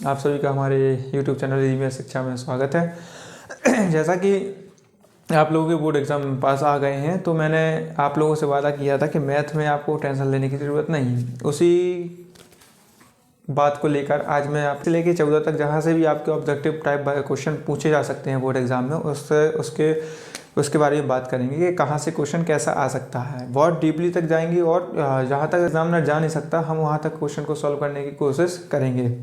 आप सभी का हमारे YouTube चैनल रिदम शिक्षा में स्वागत है। जैसा कि आप लोगों के बोर्ड एग्ज़ाम पास आ गए हैं, तो मैंने आप लोगों से वादा किया था कि मैथ में आपको टेंशन लेने की ज़रूरत नहीं है। उसी बात को लेकर आज मैं आपसे लेके 14 तक जहाँ से भी आपके ऑब्जेक्टिव टाइप क्वेश्चन पूछे जा सकते हैं बोर्ड एग्ज़ाम में, उसके बारे में बात करेंगे कि कहाँ से क्वेश्चन कैसा आ सकता है। बहुत डीपली तक जाएंगे और जहाँ तक एग्जामिनर जा नहीं सकता हम वहाँ तक क्वेश्चन को सॉल्व करने की कोशिश करेंगे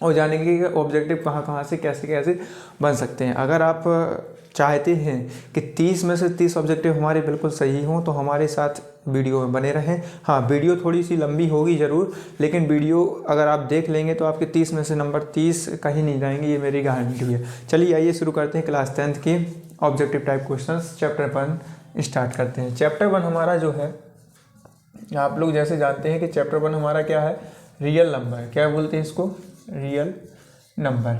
और जानेंगे कि ऑब्जेक्टिव कहाँ कहाँ से कैसे कैसे बन सकते हैं। अगर आप चाहते हैं कि 30 में से 30 ऑब्जेक्टिव हमारे बिल्कुल सही हों तो हमारे साथ वीडियो में बने रहें। हाँ, वीडियो थोड़ी सी लंबी होगी ज़रूर, लेकिन वीडियो अगर आप देख लेंगे तो आपके 30 में से नंबर 30 कहीं नहीं जाएंगे, ये मेरी गारंटी है। चलिए आइए शुरू करते हैं क्लास 10th की objective type questions. Chapter 1 start करते हैं। चैप्टर 1 हमारा जो है, आप लोग जैसे जानते हैं कि चैप्टर 1 हमारा क्या है, रियल नंबर। क्या बोलते हैं इसको, रियल नंबर।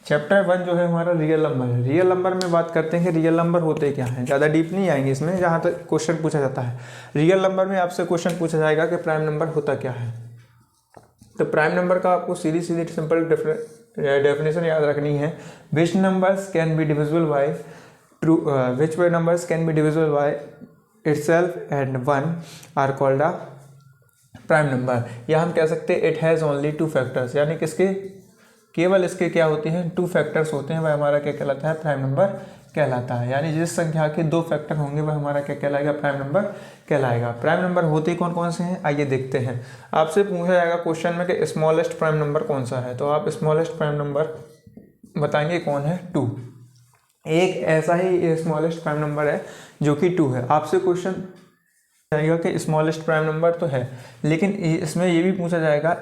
चैप्टर 1 जो है हमारा रियल नंबर है। रियल नंबर में बात करते हैं कि रियल नंबर होते क्या हैं। ज़्यादा डीप नहीं आएंगे इसमें, जहाँ तक क्वेश्चन पूछा जाता है। रियल नंबर में आपसे क्वेश्चन पूछा जाएगा कि प्राइम नंबर होता क्या है। तो प्राइम नंबर का आपको सीधी सिंपल डेफिनेशन याद रखनी है। Which numbers can be divisible by true, which numbers can be divisible by itself and 1 are called a prime number. या हम कह सकते हैं इट हैज़ ओनली 2 फैक्टर्स, यानी किसके, केवल इसके क्या होते हैं, 2 फैक्टर्स होते हैं, वह हमारा क्या कहलाता है, प्राइम नंबर कहलाता है। यानी जिस संख्या के 2 फैक्टर होंगे वह हमारा क्या कहलाएगा, प्राइम नंबर कहलाएगा। प्राइम नंबर होते कौन कौन से हैं, आइए देखते हैं। आपसे पूछा जाएगा क्वेश्चन में कि स्मॉलेस्ट प्राइम नंबर कौन सा है, तो आप स्मॉलेस्ट प्राइम नंबर बताएंगे कौन है, 2। एक ऐसा ही स्मॉलेस्ट प्राइम नंबर है जो कि 2 है। आपसे क्वेश्चन जाएगा कि स्मॉलेस्ट प्राइम नंबर तो है, लेकिन इसमें ये भी पूछा जाएगा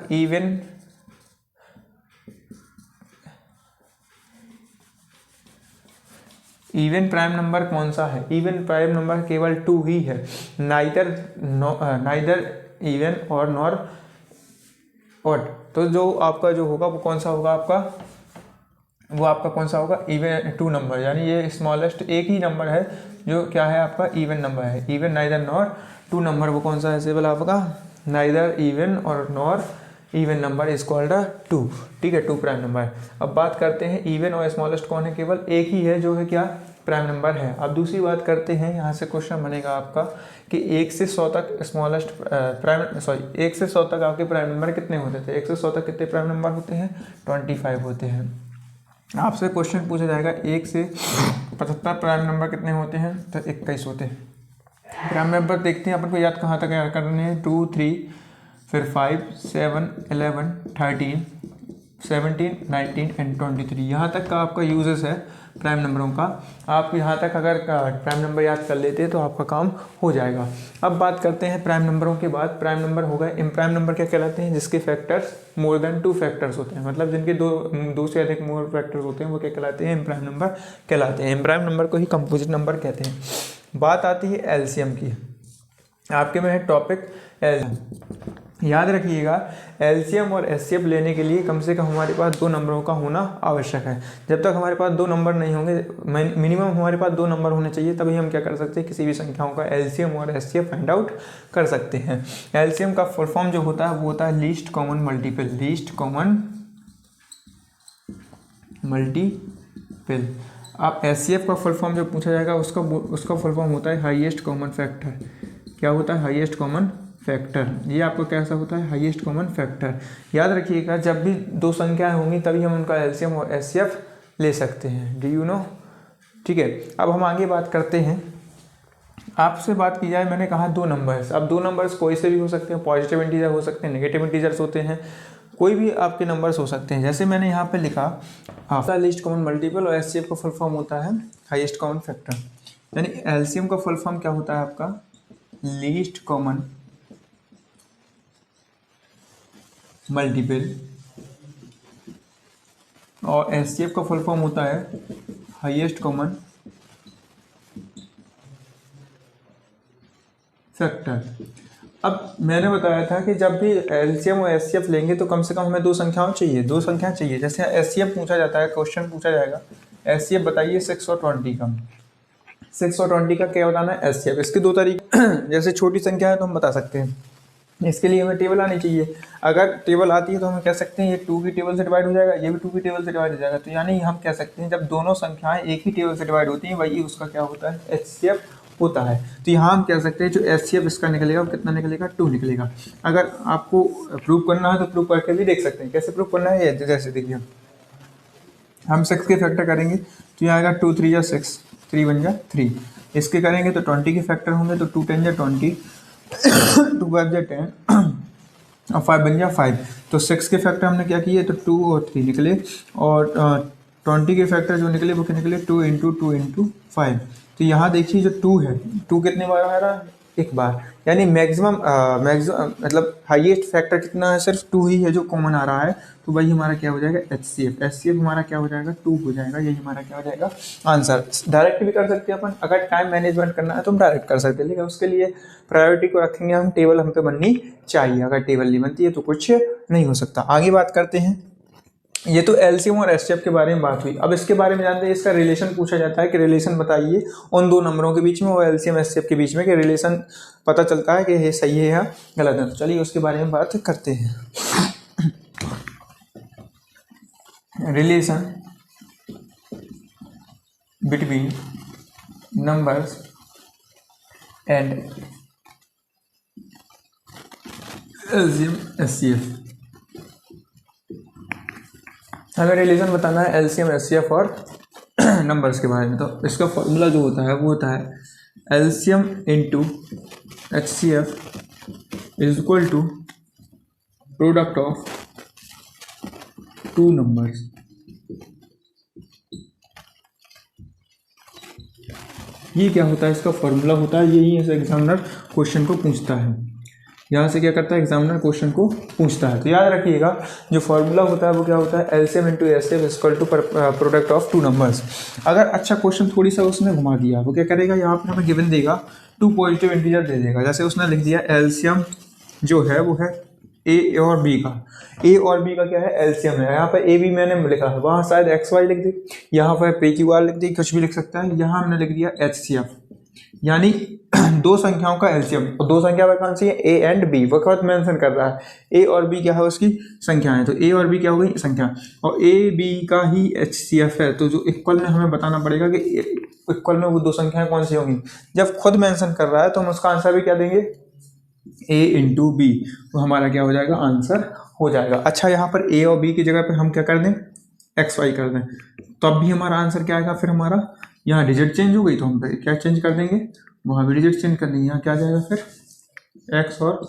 इवन प्राइम नंबर कौन सा है। इवन प्राइम नंबर केवल 2 ही है, नाइदर इवन और नॉर ऑड। तो जो आपका जो होगा वो कौन सा होगा, आपका कौन सा होगा, इवन 2 नंबर। यानी ये स्मॉलेस्ट एक ही नंबर है जो क्या है, आपका इवन नंबर है। इवन नाइदर नॉर 2 नंबर, वो कौन सा है सिंपल आपका, नाइदर इवन और nor even number is called 2। ठीक है, 2 प्राइम नंबर। अब बात करते हैं इवन और स्मॉलेस्ट कौन है, केवल एक ही है जो है क्या, प्राइम नंबर है। अब दूसरी बात करते हैं, यहाँ से क्वेश्चन बनेगा आपका कि 1 से 100 तक स्मॉलेस्ट प्राइम 1 से 100 तक आपके प्राइम नंबर कितने होते थे। 1 से 100 तक कितने प्राइम नंबर होते हैं, 25 होते हैं। आपसे क्वेश्चन पूछा जाएगा 1 से 75 प्राइम नंबर कितने होते हैं, तो 21 होते हैं। प्राइम नंबर देखते हैं अपन को याद कहाँ तक याद करने हैं, 2 3 फिर 5 7 11 13 17 19 एंड 23। यहाँ तक का आपका यूजेस है प्राइम नंबरों का। आप यहाँ तक अगर प्राइम नंबर याद कर लेते हैं तो आपका काम हो जाएगा। अब बात करते हैं प्राइम नंबरों के बाद। प्राइम नंबर हो गए। इम्प्राइम नंबर क्या कहलाते हैं, जिसके फैक्टर्स मोर देन 2 फैक्टर्स होते हैं, मतलब जिनके दो से अधिक मोर फैक्टर्स होते हैं, वो क्या कहलाते हैं, इम्प्राइम नंबर कहलाते हैं। इम्प्राइम नंबर को ही कंपोजिट नंबर कहते हैं। बात आती है एलसीएम की। आपके में है टॉपिक एलसीएम। याद रखिएगा, एलसीएम और एचसीएफ लेने के लिए कम से कम हमारे पास 2 नंबरों का होना आवश्यक है। जब तक हमारे पास 2 नंबर नहीं होंगे, मिनिमम हमारे पास 2 नंबर होने चाहिए, तभी हम क्या कर सकते हैं, किसी भी संख्याओं का एलसीएम और एचसीएफ फाइंड आउट कर सकते हैं। एलसीएम का फुल फॉर्म जो होता है वो होता है least common multiple. Least common multiple. आप एचसीएफ का फुल फॉर्म जो पूछा जाएगा उसका फुल फॉर्म होता है हाईएस्ट कॉमन फैक्टर। क्या होता है, हाईएस्ट कॉमन फैक्टर। ये आपको कैसा होता है, हाईएस्ट कॉमन फैक्टर। याद रखिएगा, जब भी 2 संख्याएं होंगी तभी हम उनका एलसीएम और एचसीएफ ले सकते हैं। Do you know. ठीक है, अब हम आगे बात करते हैं। आपसे बात की जाए, मैंने कहा 2 नंबर्स। अब 2 नंबर्स कोई से भी हो सकते हैं, पॉजिटिव इंटीजर हो सकते हैं, नेगेटिव इंटीजर्स होते हैं, कोई भी आपके नंबर्स हो सकते हैं। जैसे मैंने यहाँ पे लिखा, आपका लीस्ट कॉमन मल्टीपल और एचसीएफ का फुल फॉर्म होता है हाईएस्ट कॉमन फैक्टर। यानी एलसीएम का फुल फॉर्म क्या होता है आपका, लीस्ट कॉमन मल्टीपल, और एचसीएफ का फुल फॉर्म होता है हाईएस्ट कॉमन फैक्टर। अब मैंने बताया था कि जब भी एलसीएम और एचसीएफ लेंगे तो कम से कम हमें 2 संख्याएं चाहिए। जैसे एचसीएफ पूछा जाता है, क्वेश्चन पूछा जाएगा एचसीएफ बताइए 6 और 20 का। 6 और 20 का क्या बताना है, एचसीएफ। इसके 2 तरीके जैसे छोटी संख्या है तो हम बता सकते हैं इसके लिए हमें टेबल आनी चाहिए। अगर टेबल आती है तो हम कह सकते हैं ये 2 की टेबल से डिवाइड हो जाएगा, ये भी 2 की टेबल से डिवाइड हो जाएगा। तो यानी हम कह सकते हैं जब दोनों संख्याएं एक ही टेबल से डिवाइड होती हैं वही उसका क्या होता है, एचसीएफ होता है। तो यहाँ हम कह सकते हैं जो एचसीएफ इसका निकलेगा वो कितना निकलेगा, 2 निकलेगा। अगर आपको प्रूव करना है तो प्रूव करके भी देख सकते हैं। कैसे प्रूव करना है, जैसे देखिए हम 6 के फैक्टर करेंगे तो यहाँ आएगा 2 3 जा 6, 3 1 जा 3। इसके करेंगे तो 20 के फैक्टर होंगे तो 2 10 जा 20, 2 5 जा 10 और 5 बन जा 5। तो 6 के फैक्टर हमने क्या किए, तो 2 और 3 निकले, और 20 के फैक्टर जो निकले वो क्या निकले, 2 इंटू 2 इंटू 5। तो यहाँ देखिए जो 2 है, 2 कितने बार आ रहा है, एक बार। यानी मैक्सिमम मतलब हाईएस्ट फैक्टर कितना है, सिर्फ 2 ही है जो कॉमन आ रहा है। तो वही हमारा क्या हो जाएगा, एचसीएफ। एचसीएफ हमारा क्या हो जाएगा, 2 हो जाएगा। यही हमारा क्या हो जाएगा, आंसर। डायरेक्ट भी कर सकते हैं अपन, अगर टाइम मैनेजमेंट करना है तो हम डायरेक्ट कर सकते हैं, लेकिन उसके लिए प्रायोरिटी को रखेंगे हम, टेबल हम पे बननी चाहिए। अगर टेबल नहीं बनती है तो कुछ नहीं हो सकता। आगे बात करते हैं, ये तो एलसीएम और एचसीएफ के बारे में बात हुई। अब इसके बारे में जानते हैं, इसका रिलेशन पूछा जाता है कि रिलेशन बताइए उन दो नंबरों के बीच में और एलसीएम एचसीएफ के बीच में, कि रिलेशन पता चलता है कि ये सही है या गलत है। तो चलिए उसके बारे में बात करते हैं। Relation between numbers and LCM HCF. हमें रिलेशन बताना है एलसीएम एचसीएफ और नंबर्स के बारे में। तो इसका फॉर्मूला जो होता है वो होता है LCM into HCF is equal to product of 2 numbers. ये क्या होता है, इसका फॉर्मूला होता है, यही इस एग्जामिनर क्वेश्चन को पूछता है। यहाँ से क्या करता है, एग्जामिनर क्वेश्चन को पूछता है। तो याद रखिएगा जो फॉर्मूला होता है वो क्या होता है, LCM into HCF is equal to product of 2 numbers. अगर अच्छा क्वेश्चन थोड़ी सा उसने घुमा दिया, वो क्या करेगा, यहाँ पर हमें गिवन देगा 2 पॉजिटिव इंटीजर दे देगा। जैसे उसने लिख दिया एलसीएम जो है वो है ए और बी का। ए और बी का क्या है, एलसीएम है। यहाँ पर ए बी मैंने लिखा है, वहाँ शायद एक्स वाई लिख दी, यहाँ पर पी क्यू आर लिख दी, कुछ भी लिख सकता है। यहाँ हमने लिख दिया एचसीएफ, यानी 2 संख्याओं का एलसीएम। और 2 संख्या कौन सी है, ए एंड बी, वो खुद मेंशन कर रहा है। ए और बी क्या है, उसकी संख्या है। तो ए और बी क्या हो गई, संख्या, और ए बी का ही एचसीएफ है। तो जो इक्वल में हमें बताना पड़ेगा कि इक्वल में वो 2 संख्याएं कौन सी होंगी। जब खुद मेंशन कर रहा है तो हम उसका आंसर भी क्या देंगे, ए इंटू बी, तो हमारा क्या हो जाएगा, आंसर हो जाएगा। अच्छा, यहाँ पर ए और बी की जगह पर हम क्या कर दें, एक्स वाई कर दें, तब भी हमारा आंसर क्या आएगा। फिर हमारा यहाँ डिजिट चेंज हो गई तो हम क्या चेंज कर देंगे, वहाँ भी डिजिट चेंज कर देंगे। यहाँ क्या जाएगा फिर एक्स और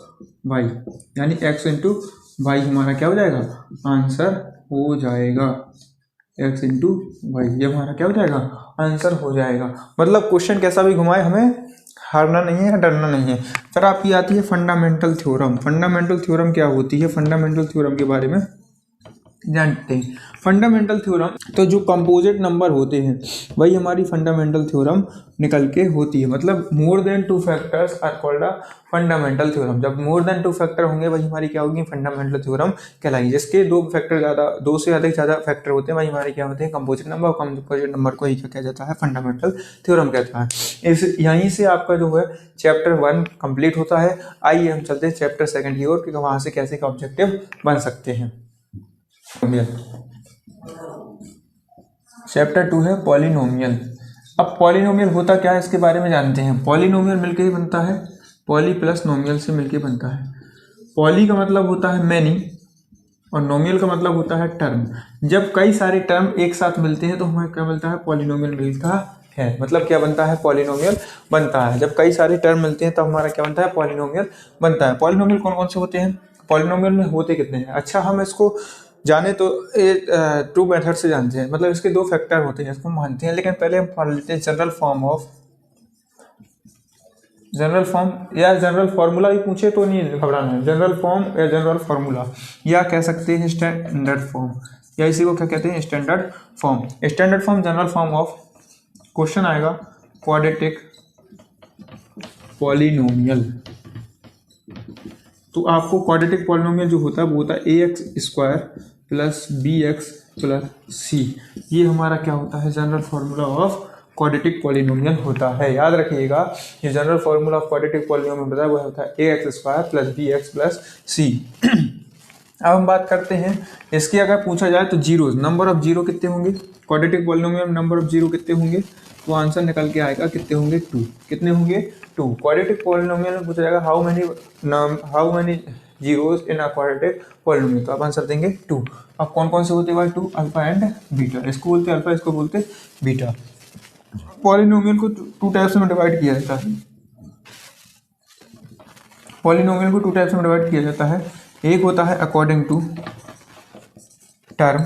वाई, यानी एक्स इंटू वाई हमारा क्या हो जाएगा, आंसर हो जाएगा। एक्स इंटू वाई ये हमारा क्या हो जाएगा, आंसर हो जाएगा। मतलब क्वेश्चन कैसा भी घुमाए हमें हारना नहीं है, डरना नहीं है। फिर आपकी आती है फंडामेंटल थ्योरम। फंडामेंटल थ्योरम क्या होती है, फंडामेंटल थ्योरम के बारे में जानते हैं। फंडामेंटल थ्योरम तो जो कंपोजिट नंबर होते हैं वही हमारी फंडामेंटल थ्योरम निकल के होती है। मतलब more than 2 factors are called a fundamental theorem. जब मोर देन 2 फैक्टर होंगे वही हमारी क्या होगी, फंडामेंटल थ्योरम कहलाएगी। जिसके 2 फैक्टर ज़्यादा, 2 से अधिक ज़्यादा फैक्टर होते हैं वही हमारे क्या होते हैं, कंपोजिट नंबर। कंपोजिट नंबर को ही क्या कहा जाता है, फंडामेंटल थ्योरम कहता है। इस यहीं से आपका जो है चैप्टर 1 कंप्लीट होता है। आइए हम चलते हैं चैप्टर 2 की ओर कि वहाँ से कैसे का ऑब्जेक्टिव बन सकते हैं। चैप्टर 2 है पॉलिनोमियल। अब पॉलिनोमियल होता क्या है इसके बारे में जानते हैं। पॉलिनोमियल मिलके ही बनता है, पॉली प्लस नोमियल से मिलके बनता है। पॉली का मतलब होता है मैनी और नोमियल का मतलब होता है टर्म। जब कई सारे टर्म एक साथ मिलते हैं तो हमें क्या मिलता है, पॉलिनोमियल मिलता है। मतलब क्या बनता है, पॉलिनोमियल बनता है। जब कई सारे टर्म मिलते हैं तो हमारा क्या बनता है, पॉलिनोमियल बनता है। पॉलिनोमियल कौन कौन से होते हैं, पॉलिनोमियल में होते कितने हैं। अच्छा, हम इसको जाने तो 2 मेथड से जानते हैं। मतलब इसके 2 फैक्टर होते हैं, इसको मानते हैं। लेकिन पहले हम पढ़ लेते हैं जनरल फॉर्म या जनरल फार्मूला भी पूछे तो नहीं घबराना है। जनरल फॉर्म या जनरल फार्मूला या कह सकते हैं स्टैंडर्ड फॉर्म, या इसी को क्या कहते हैं, standard form. Standard form general form of question आएगा क्वाड्रेटिक पॉलिनोमियल। तो आपको क्वाड्रेटिक पॉलिनोमियल जो होता है वो होता है ax² plus bx plus c। ये हमारा क्या होता है, general formula of quadratic polynomial होता है। याद रखिएगा, ये general formula of quadratic polynomial बताया वो होता है ax² + bx + c। अब हम बात करते हैं इसकी, अगर पूछा जाए तो जीरोज, नंबर ऑफ जीरो कितने होंगे क्वाड्रेटिक पॉलिनोमियल में, नंबर ऑफ जीरो कितने होंगे, तो आंसर निकल के आएगा कितने होंगे 2। कितने होंगे 2। क्वाड्रेटिक पॉलिनोमियल में पूछा जाएगा how many zeros in a quadratic polynomial, तो आप आंसर देंगे 2। अब कौन कौन से होते हैं भाई 2, अल्फा एंड बीटा, इसको बोलते हैं अल्फा, इसको बोलते हैं बीटा। पॉलिनोमियल को 2 टाइप्स में डिवाइड किया जाता है, पॉलिनोमियल को 2 टाइप्स में डिवाइड किया जाता है। एक होता है अकॉर्डिंग टू टर्म,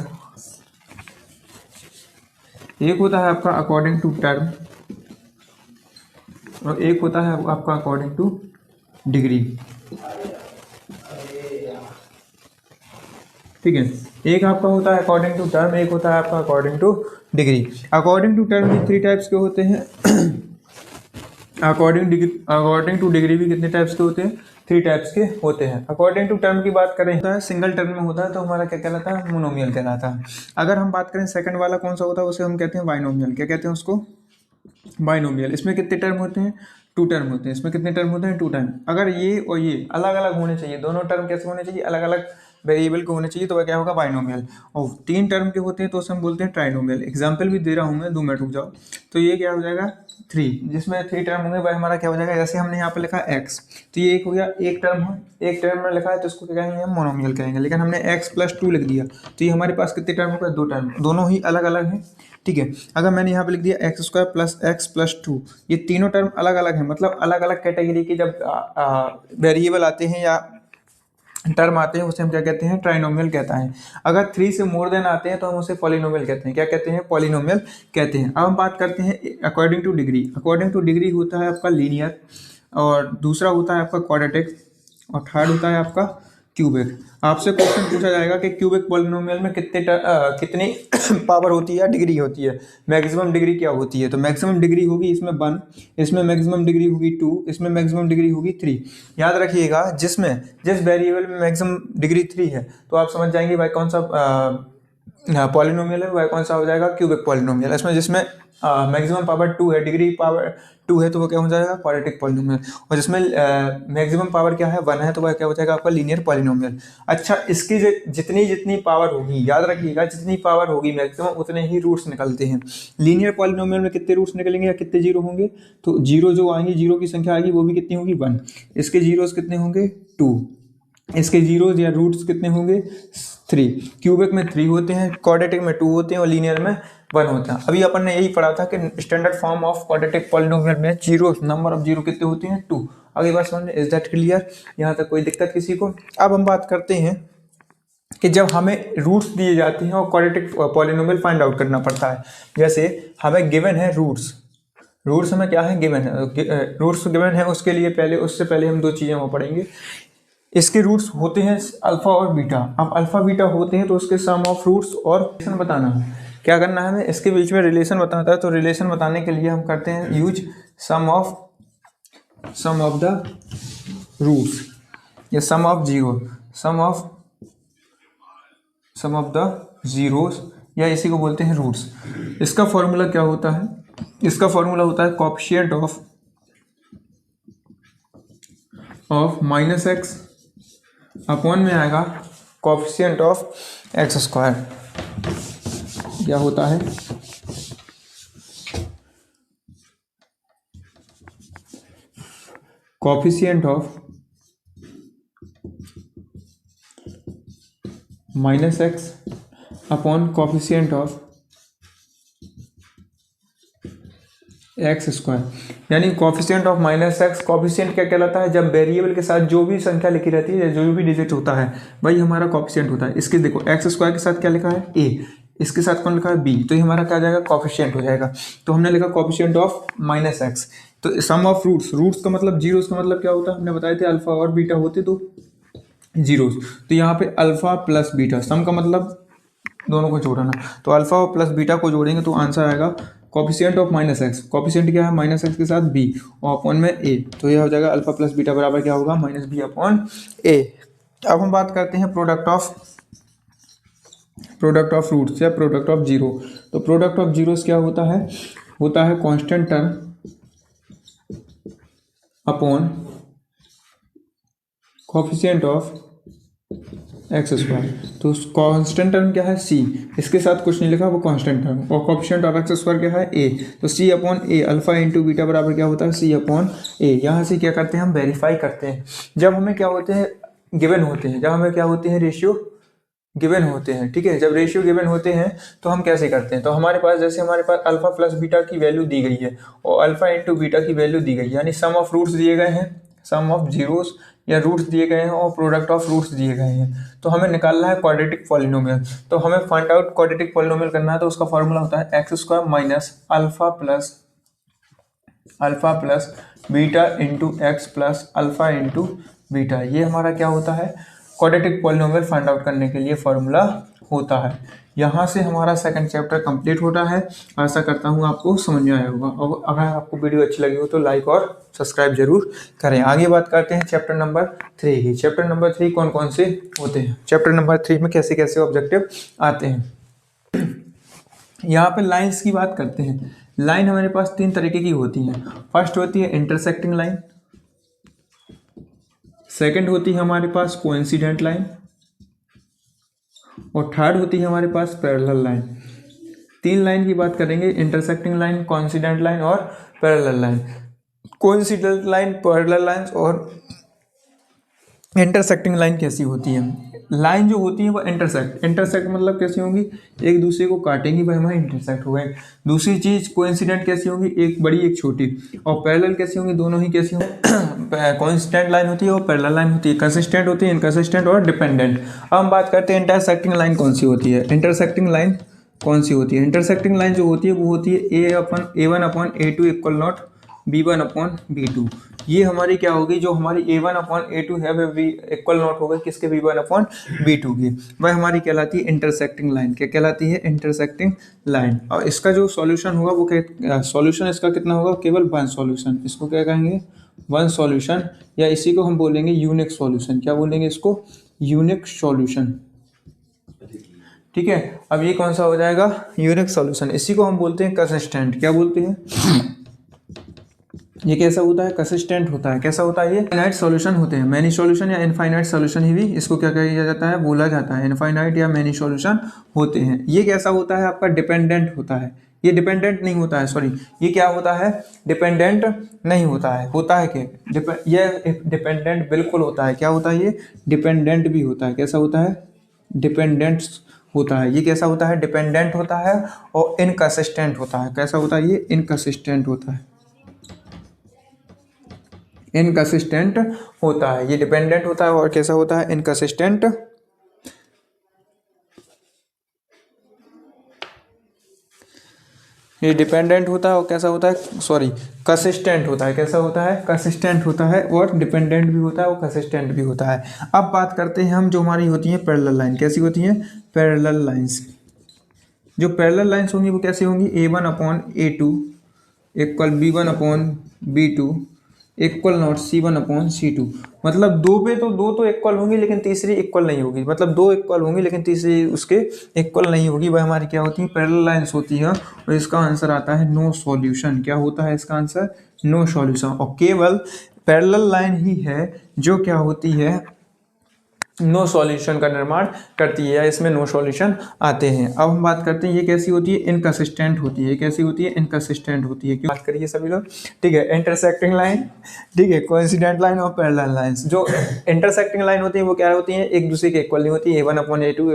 एक होता है आपका अकॉर्डिंग टू टर्म, और एक होता है आपका अकॉर्डिंग टू डिग्री। ठीक है, एक आपका होता है अकॉर्डिंग टू टर्म, एक होता है आपका according to degree. According to term भी 3 टाइप्स के होते हैं, अकॉर्डिंग टू डिग्री भी कितने टाइप्स के होते हैं, 3 टाइप्स के होते हैं। अकॉर्डिंग टू टर्म की बात करें होता है सिंगल टर्म में होता है तो हमारा क्या कहलाता है, मोनोमियल कहलाता है। अगर हम बात करें सेकंड वाला कौन सा होता है, उसे हम कहते हैं बाइनोमियल। क्या कहते हैं उसको, बाइनोमियल। इसमें कितने टर्म होते हैं, 2 टर्म होते हैं। इसमें कितने टर्म होते हैं, 2 टर्म। अगर ये और ये अलग अलग होने चाहिए, दोनों टर्म कैसे होने चाहिए, अलग अलग वेरिएबल को होने चाहिए, तो वह क्या होगा, बाइनोमियल। और 3 टर्म के होते हैं तो उसे हम बोलते हैं ट्राइनोमियल। एग्जाम्पल भी दे रहा हूँ मैं, 2 मिनट रुक जाओ। तो ये क्या हो जाएगा 3, जिसमें 3 टर्म होंगे, वह हमारा क्या हो जाएगा, जैसे हमने यहाँ पे लिखा x, तो ये एक हो गया, एक टर्म है, एक टर्म में लिखा है तो इसको क्या कहेंगे, हम मोनोमियल कहेंगे। लेकिन हमने x + 2 लिख दिया तो ये हमारे पास कितने टर्म होगा, 2 टर्म, दोनों ही अलग अलग हैं। ठीक है, अगर मैंने यहाँ पे लिख दिया x² + x + 2, ये तीनों टर्म अलग अलग हैं, मतलब अलग अलग कैटेगरी के जब वेरिएबल आते हैं या टर्म आते हैं उसे हम क्या कहते हैं, ट्राइनोमियल कहता है। अगर 3 से मोर देन आते हैं तो हम उसे पॉलिनोमियल कहते हैं। क्या कहते हैं, पॉलिनोमियल कहते हैं। अब हम बात करते हैं according to degree. According to degree होता है आपका लीनियर, और दूसरा होता है आपका क्वाड्रेटिक, और थर्ड होता है आपका क्यूबिक। आपसे क्वेश्चन पूछा जाएगा कि क्यूबिक पॉलिनोमियल में कितनी पावर होती है या डिग्री होती है, मैक्सिमम डिग्री क्या होती है। तो मैक्सिमम डिग्री होगी इसमें 1, इसमें मैक्सिमम डिग्री होगी 2, इसमें मैक्सिमम डिग्री होगी 3। याद रखिएगा, जिस वेरिएबल में मैक्सिमम डिग्री 3 है तो आप समझ जाएंगे भाई कौन सा पॉलिनोमियल है, वह कौन सा हो जाएगा, क्यूबिक पॉलिनोमियल। इसमें जिसमें मैक्सिमम पावर 2 है, डिग्री पावर 2 है, तो वो क्या हो जाएगा, क्वाड्रेटिक पॉलिनोमियल। और जिसमें मैक्सिमम पावर क्या है, 1 है, तो वह क्या हो जाएगा आपका लीनियर पॉलिनोमियल। अच्छा, इसकी जितनी पावर होगी, याद रखिएगा, जितनी पावर होगी मैक्सिमम उतने ही रूट्स निकलते हैं। लीनियर पॉलिनोमियल में कितने रूट्स निकलेंगे या कितने जीरो होंगे, तो जीरो जो आएंगे, जीरो की संख्या आएगी वो भी कितनी होगी, 1। इसके जीरोस कितने होंगे, 2। इसके जीरोज या रूट्स कितने होंगे, 3। क्यूबिक में 3 होते हैं, क्वाड्रेटिक में 2 होते हैं, और लीनियर में 1 होता है। अभी अपन ने यही पढ़ा था कि standard form of quadratic polynomial में जीरो, नंबर ऑफ जीरो कितने होते हैं, 2। अगली बात समझ, इज दैट क्लियर, यहाँ तक कोई दिक्कत किसी को। अब हम बात करते हैं कि जब हमें रूट्स दिए जाते हैं और क्वाड्रेटिक पॉलिनोमियल फाइंड आउट करना पड़ता है। जैसे हमें गिवन है रूट्स हमें क्या है, गिवन है, रूट्स गिवन है, उससे पहले हम 2 चीज़ें वो पढ़ेंगे। इसके रूट्स होते हैं अल्फा और बीटा। अब अल्फा बीटा होते हैं तो उसके सम ऑफ रूट्स और रिलेशन बताना है। क्या करना है हमें, इसके बीच में रिलेशन बताता है, तो रिलेशन बताने के लिए हम करते हैं use some of the roots, या सम ऑफ द जीरोस, या इसी को बोलते हैं रूट्स। इसका फॉर्मूला क्या होता है, इसका फॉर्मूला होता है कोएफिशिएंट ऑफ -x अपॉन में आएगा कोएफिशिएंट ऑफ x²। क्या होता है, coefficient of -x upon coefficient of x²। यानी कोएफिशिएंट ऑफ -x, कोएफिशिएंट क्या कहलाता है, जब वेरिएबल के साथ जो भी संख्या लिखी रहती है, जो भी डिजिट होता है, वही हमारा कोएफिशिएंट होता है। इसके देखो x² के साथ क्या लिखा है, a, इसके साथ कौन लिखा है, b, तो ये हमारा क्या जाएगा, कोएफिशिएंट हो जाएगा। तो हमने लिखा कोएफिशिएंट ऑफ -x। तो सम ऑफ रूट्स का मतलब जीरोस का मतलब क्या होता है, हमने बताए थे अल्फा और बीटा होते तो जीरोस। तो यहाँ पे अल्फा प्लस बीटा, सम का मतलब दोनों को जोड़ना, तो अल्फा और प्लस बीटा को जोड़ेंगे तो आंसर आएगा कोएफिशिएंट ऑफ -x। कोएफिशिएंट क्या है, -x के साथ b और अपॉन में a, तो यह हो जाएगा अल्फा प्लस बीटा बराबर क्या होगा, -b अपॉन a। अब हम बात करते हैं प्रोडक्ट ऑफ रूट्स या प्रोडक्ट ऑफ जीरो। तो प्रोडक्ट ऑफ जीरोस क्या होता है, होता है constant term upon coefficient of x square. तो कांस्टेंट टर्म क्या है सी, इसके साथ कुछ नहीं लिखा, वो कांस्टेंट टर्म, और कोफिशिएंट ऑफ एक्स स्क्वायर क्या है ए। तो सी अपॉन ए अल्फा इंटू बीटा बराबर क्या होता है सी अपॉन ए। यहाँ से क्या करते हैं हम वेरीफाई करते हैं जब हमें क्या होते हैं गिवन होते हैं, जब हमें क्या होते हैं रेशियो गिवन होते हैं। ठीक है, जब रेशियो गिवन होते हैं तो हम कैसे करते हैं, तो हमारे पास जैसे हमारे पास अल्फा प्लस बीटा की वैल्यू दी गई है और अल्फा इंटू बीटा की वैल्यू दी गई है, यानी सम ऑफ रूट्स दिए गए हैं, सम ऑफ जीरोस या रूट्स दिए गए हैं और प्रोडक्ट ऑफ रूट्स दिए गए हैं। तो हमें निकालना है क्वाड्रेटिक पॉलिनोमियल। तो हमें फाइंड आउट क्वाड्रेटिक पॉलिनोमियल करना है, तो उसका फॉर्मूला होता है x square minus alpha plus beta into x plus alpha into beta. ये हमारा क्या होता है क्वाड्रेटिक पॉलिनोमियल फाइंड आउट करने के लिए फॉर्मूला होता है। यहाँ से हमारा सेकंड चैप्टर कंप्लीट होता है। आशा करता हूँ आपको समझ में आया होगा, और अगर आपको वीडियो अच्छी लगी हो तो लाइक और सब्सक्राइब जरूर करें। आगे बात करते हैं चैप्टर नंबर 3 की। चैप्टर नंबर 3 कौन कौन से होते हैं, चैप्टर नंबर 3 में कैसे कैसे ऑब्जेक्टिव आते हैं। यहाँ पे लाइन्स की बात करते हैं। लाइन हमारे पास 3 तरीके की होती हैं। फर्स्ट होती है इंटरसेक्टिंग लाइन, सेकंड होती है हमारे पास कोइंसिडेंट लाइन, और थर्ड होती है हमारे पास पैरेलल लाइन। 3 लाइन की बात करेंगे, इंटरसेक्टिंग लाइन, कोइंसिडेंट लाइन और parallel line. Coincident line, parallel line और इंटरसेक्टिंग लाइन कैसी होती है। लाइन जो होती है वो इंटरसेक्ट मतलब कैसी होंगी, एक दूसरे को काटेंगी, वह हमारे इंटरसेक्ट हो गए। दूसरी चीज कोइंसिडेंट कैसी होंगी, एक बड़ी एक छोटी। और पैरेलल कैसी होंगी, दोनों ही कैसी होंगी, कोइंसिडेंट लाइन होती है और पैरेलल लाइन होती है, कंसिस्टेंट होती है, इनकंसिस्टेंट और डिपेंडेंट। अब हम बात करते हैं इंटरसेक्टिंग लाइन कौन सी होती है। इंटरसेक्टिंग लाइन कौन सी होती है, इंटरसेक्टिंग लाइन जो होती है वो होती है A1/A2 इक्वल नॉट B1/B2। ये हमारी क्या होगी, जो हमारी A1/A2 है वह इक्वल नॉट होगा किसके, B1/B2 की। वह हमारी कहलाती है इंटरसेक्टिंग लाइन। क्या कहलाती है, इंटरसेक्टिंग लाइन। और इसका जो सॉल्यूशन होगा वो सॉल्यूशन इसका कितना होगा, केवल 1 सॉल्यूशन। इसको क्या कहेंगे, 1 सॉल्यूशन, या इसी को हम बोलेंगे यूनिक सॉल्यूशन। क्या बोलेंगे इसको, यूनिक सॉल्यूशन। ठीक है, अब ये कौन सा हो जाएगा, यूनिक सॉल्यूशन। इसी को हम बोलते हैं कंसिस्टेंट। क्या बोलते हैं, ये कैसा होता है, कंसिस्टेंट होता है। कैसा होता है, ये इनफाइनाइट सॉल्यूशन होते हैं। मैनी सॉल्यूशन या इनफाइनाइट सॉल्यूशन ही भी इसको क्या कहा जाता है, बोला जाता है। इनफाइनाइट या मैनी सॉल्यूशन होते हैं। ये कैसा होता है, आपका डिपेंडेंट होता है। ये डिपेंडेंट नहीं होता है, सॉरी, ये क्या होता है, डिपेंडेंट नहीं होता है। होता है कि ये डिपेंडेंट बिल्कुल होता है। क्या होता है, ये डिपेंडेंट भी होता है। कैसा होता है, डिपेंडेंट होता है। ये कैसा होता है, डिपेंडेंट होता है और इनकंसिस्टेंट होता है। कैसा होता है, ये इनकंसिस्टेंट होता है। इनकंसिस्टेंट होता है, ये डिपेंडेंट होता है और कैसा होता है, इनकंसिस्टेंट। ये डिपेंडेंट होता है और कैसा होता है, सॉरी, कंसिस्टेंट होता है। कैसा होता है, कंसिस्टेंट होता है, और डिपेंडेंट भी होता है और कंसिस्टेंट भी होता है। अब बात करते हैं हम जो हमारी होती है पैरेलल लाइन। कैसी होती हैं, पैरेलल लाइंस। जो पैरेलल लाइंस होंगी वो कैसी होंगी, A1/A2 equal B1/B2 equal not C1/C2। मतलब दो तो इक्वल होंगी लेकिन तीसरी इक्वल नहीं होगी। मतलब 2 इक्वल होंगी लेकिन तीसरी उसके इक्वल नहीं होगी। वह हमारी क्या होती है, पैरेलल लाइंस होती है। और इसका आंसर आता है नो सॉल्यूशन। क्या होता है इसका आंसर, नो सॉल्यूशन। और केवल पैरेलल लाइन ही है जो क्या होती है, नो सॉल्यूशन का निर्माण करती है, या इसमें नो सॉल्यूशन आते हैं। अब हम बात करते हैं ये कैसी होती है, इनकंसिस्टेंट होती है। कैसी होती है, इनकंसिस्टेंट होती है। क्यों बात करिए सभी लोग, ठीक है। इंटरसेक्टिंग लाइन, ठीक है, कोइंसिडेंट लाइन और पैरेलल लाइंस। जो इंटरसेक्टिंग लाइन होती है वो क्या होती है, एक दूसरे के इक्वल नहीं होती है। A1/A2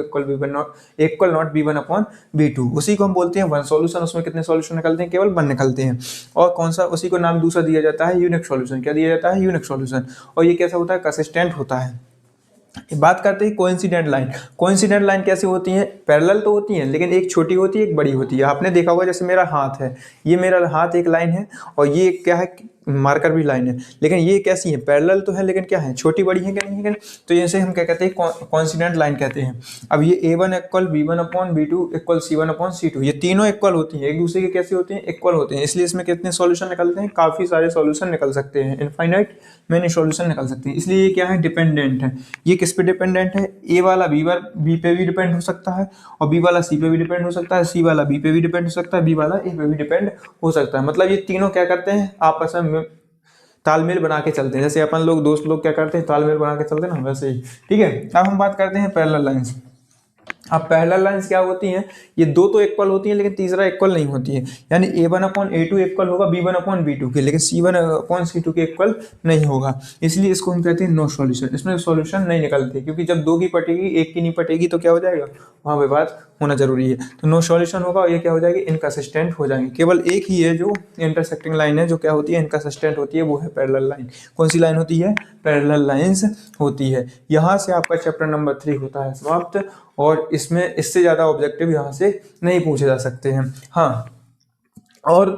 equal not B1/B2। उसी को हम बोलते हैं 1 सॉल्यूशन। उसमें कितने सॉल्यूशन निकलते हैं, केवल 1 निकलते हैं। और कौन सा, उसी को नाम दूसरा दिया जाता है यूनिक सॉल्यूशन। क्या दिया जाता है, यूनिक सॉल्यूशन। और ये कैसा होता है, कंसिस्टेंट होता है। बात करते हैं कोइंसिडेंट लाइन। कोइंसिडेंट लाइन कैसी होती है, पैरेलल तो होती है लेकिन एक छोटी होती है एक बड़ी होती है। आपने देखा होगा जैसे मेरा हाथ है, ये मेरा हाथ एक लाइन है और ये क्या है, मार्कर भी लाइन है, लेकिन ये कैसी है, पैरेलल तो है लेकिन क्या है, छोटी बड़ी है क्या, नहीं है क्या नहीं? तो जैसे हम क्या कहते हैं, कॉन्सिडेंट लाइन कहते हैं। अब ये A1 equal B1/B2 equal C1/C2, ये तीनों इक्वल होती हैं, एक दूसरे के कैसे होते हैं, इक्वल होते हैं, इसलिए इसमें कितने सॉल्यूशन निकलते हैं, काफ़ी सारे सॉल्यूशन निकल सकते हैं, इनफाइनाइट मैनी सॉल्यूशन निकल सकते हैं। इसलिए ये क्या है, डिपेंडेंट है। ये किस पे डिपेंडेंट है, ए वाला बी पे भी डिपेंड हो सकता है, और बी वाला सी पे भी डिपेंड हो सकता है, सी वाला बी पे भी डिपेंड हो सकता है, बी वाला ए पे भी डिपेंड हो सकता है। मतलब ये तीनों क्या करते हैं, आपस में तालमेल बना के चलते हैं। जैसे अपन लोग दोस्त लोग क्या करते हैं, तालमेल बना के चलते हैं ना, वैसे ही। ठीक है, अब हम बात करते हैं पैरेलल लाइंस। अब पैरेलल लाइंस क्या होती हैं, ये दो तो इक्वल होती हैं लेकिन तीसरा इक्वल नहीं होती है। यानी A1/A2 इक्वल होगा B1/B2 के, लेकिन C1/C2 के इक्वल नहीं होगा। इसलिए इसको हम कहते हैं नो सॉल्यूशन, इसमें सॉल्यूशन नहीं निकलते, क्योंकि जब दो की पटेगी एक की नहीं पटेगी तो क्या हो जाएगा, वहाँ पे बात होना जरूरी है। तो नो सॉल्यूशन होगा और ये क्या हो जाएगी, इनकंसिस्टेंट हो जाएंगे। केवल एक ही है जो इंटरसेक्टिंग लाइन है जो क्या होती है, इनकंसिस्टेंट होती है, वो है पैरेलल लाइन। कौन सी लाइन होती है, पैरेलल लाइंस होती है। यहाँ से आपका चैप्टर नंबर 3 होता है समाप्त, और इसमें इससे ज़्यादा ऑब्जेक्टिव यहाँ से नहीं पूछे जा सकते हैं। हाँ, और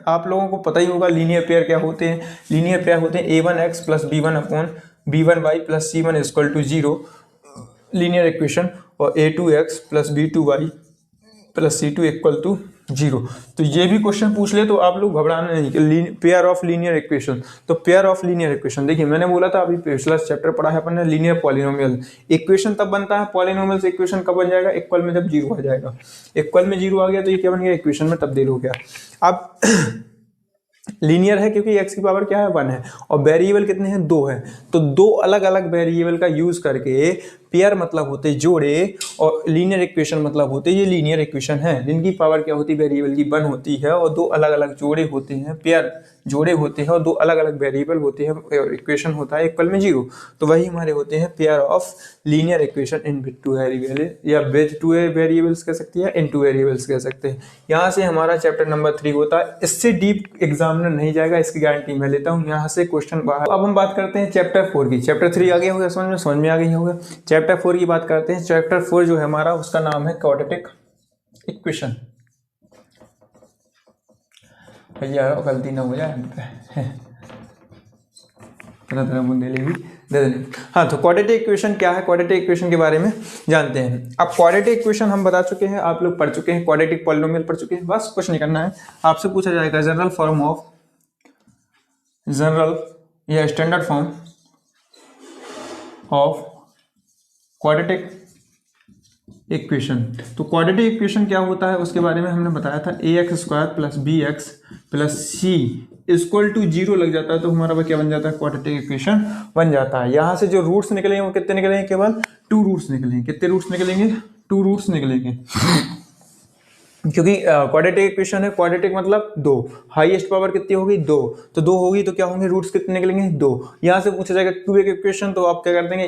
आप लोगों को पता ही होगा लीनियर पेयर क्या होते हैं। लीनियर पेयर होते हैं A1x plus B1/B1y plus C1 equal to 0 linear equation, और A2x plus B2y plus C2 equal to 0। तो ये भी क्वेश्चन पूछ ले तो आप लोग घबराना नहीं, पेयर ऑफ लीनियर इक्वेशन। तो पेयर ऑफ लीनियर इक्वेशन, देखिए मैंने बोला था अभी पिछला चैप्टर पढ़ा है अपन ने, लीनियर पॉलिनोमियल इक्वेशन तब बनता है, पॉलिनोमियल से इक्वेशन कब बन जाएगा, इक्वल में जब 0 आ जाएगा। इक्वल में 0 आ गया तो ये क्या बन गया, इक्वेशन में तब्दील हो गया। अब लीनियर है क्योंकि x की पावर क्या है, 1 है, और वेरिएबल कितने हैं, 2 है। तो दो अलग अलग वेरिएबल का यूज करके पेयर मतलब होते जोड़े, और लीनियर इक्वेशन मतलब होते ये लीनियर इक्वेशन है जिनकी पावर क्या होती, वेरिएबल की 1 होती है, और दो अलग अलग जोड़े होते हैं, पेयर जोड़े होते हैं, और दो अलग अलग वेरिएबल होते हैं, इक्वेशन होता है इक्वल में 0। तो वही हमारे होते हैं pair of linear equation in with two variable, या विद टू वेरिएबल्स कह सकते हैं, इन टू वेरिएबल्स कह सकते हैं। यहाँ से हमारा चैप्टर नंबर 3 होता है। इससे डीप एग्जामिनर नहीं जाएगा, इसकी गारंटी मैं लेता हूँ। यहाँ से क्वेश्चन बाहर। अब हम बात करते हैं चैप्टर 4 की। चैप्टर 3 आ गया होगा समझ में आ गई होगा। चैप्टर 4 की बात करते हैं। चैप्टर 4 जो है हमारा, उसका नाम है क्वाड्रेटिक इक्वेशन। भैया गलती ना हो जाए, बुंदेली भी दे देने। हाँ, तो क्वाड्रेटिक इक्वेशन क्या है, क्वाड्रेटिक इक्वेशन के बारे में जानते हैं। अब क्वाड्रेटिक इक्वेशन हम बता चुके हैं, आप लोग पढ़ चुके हैं, क्वाड्रेटिक पॉलिनोमियल पढ़ चुके हैं, बस कुछ नहीं करना है। आपसे पूछा जाएगा जनरल फॉर्म ऑफ, जनरल या standard form of quadratic equation. तो क्वाड्रेटिक इक्वेशन क्या होता है उसके बारे में हमने बताया था, ax² plus bx plus c equal to 0 लग जाता है तो हमारा वह क्या बन जाता है, क्वाड्रेटिक इक्वेशन बन जाता है। यहाँ से जो रूट्स निकलेंगे वो कितने निकलेंगे, केवल 2 रूट्स निकलेंगे। कितने रूट्स निकलेंगे, 2 रूट्स निकलेंगे, क्योंकि क्वाड्रेटिक इक्वेशन है। क्वाड्रेटिक मतलब 2, हाईएस्ट पावर कितनी होगी, 2, तो 2 होगी तो क्या होंगे, रूट्स कितने निकलेंगे, 2। यहाँ से पूछा जाएगा क्यूबिक इक्वेशन, तो आप क्या कर देंगे,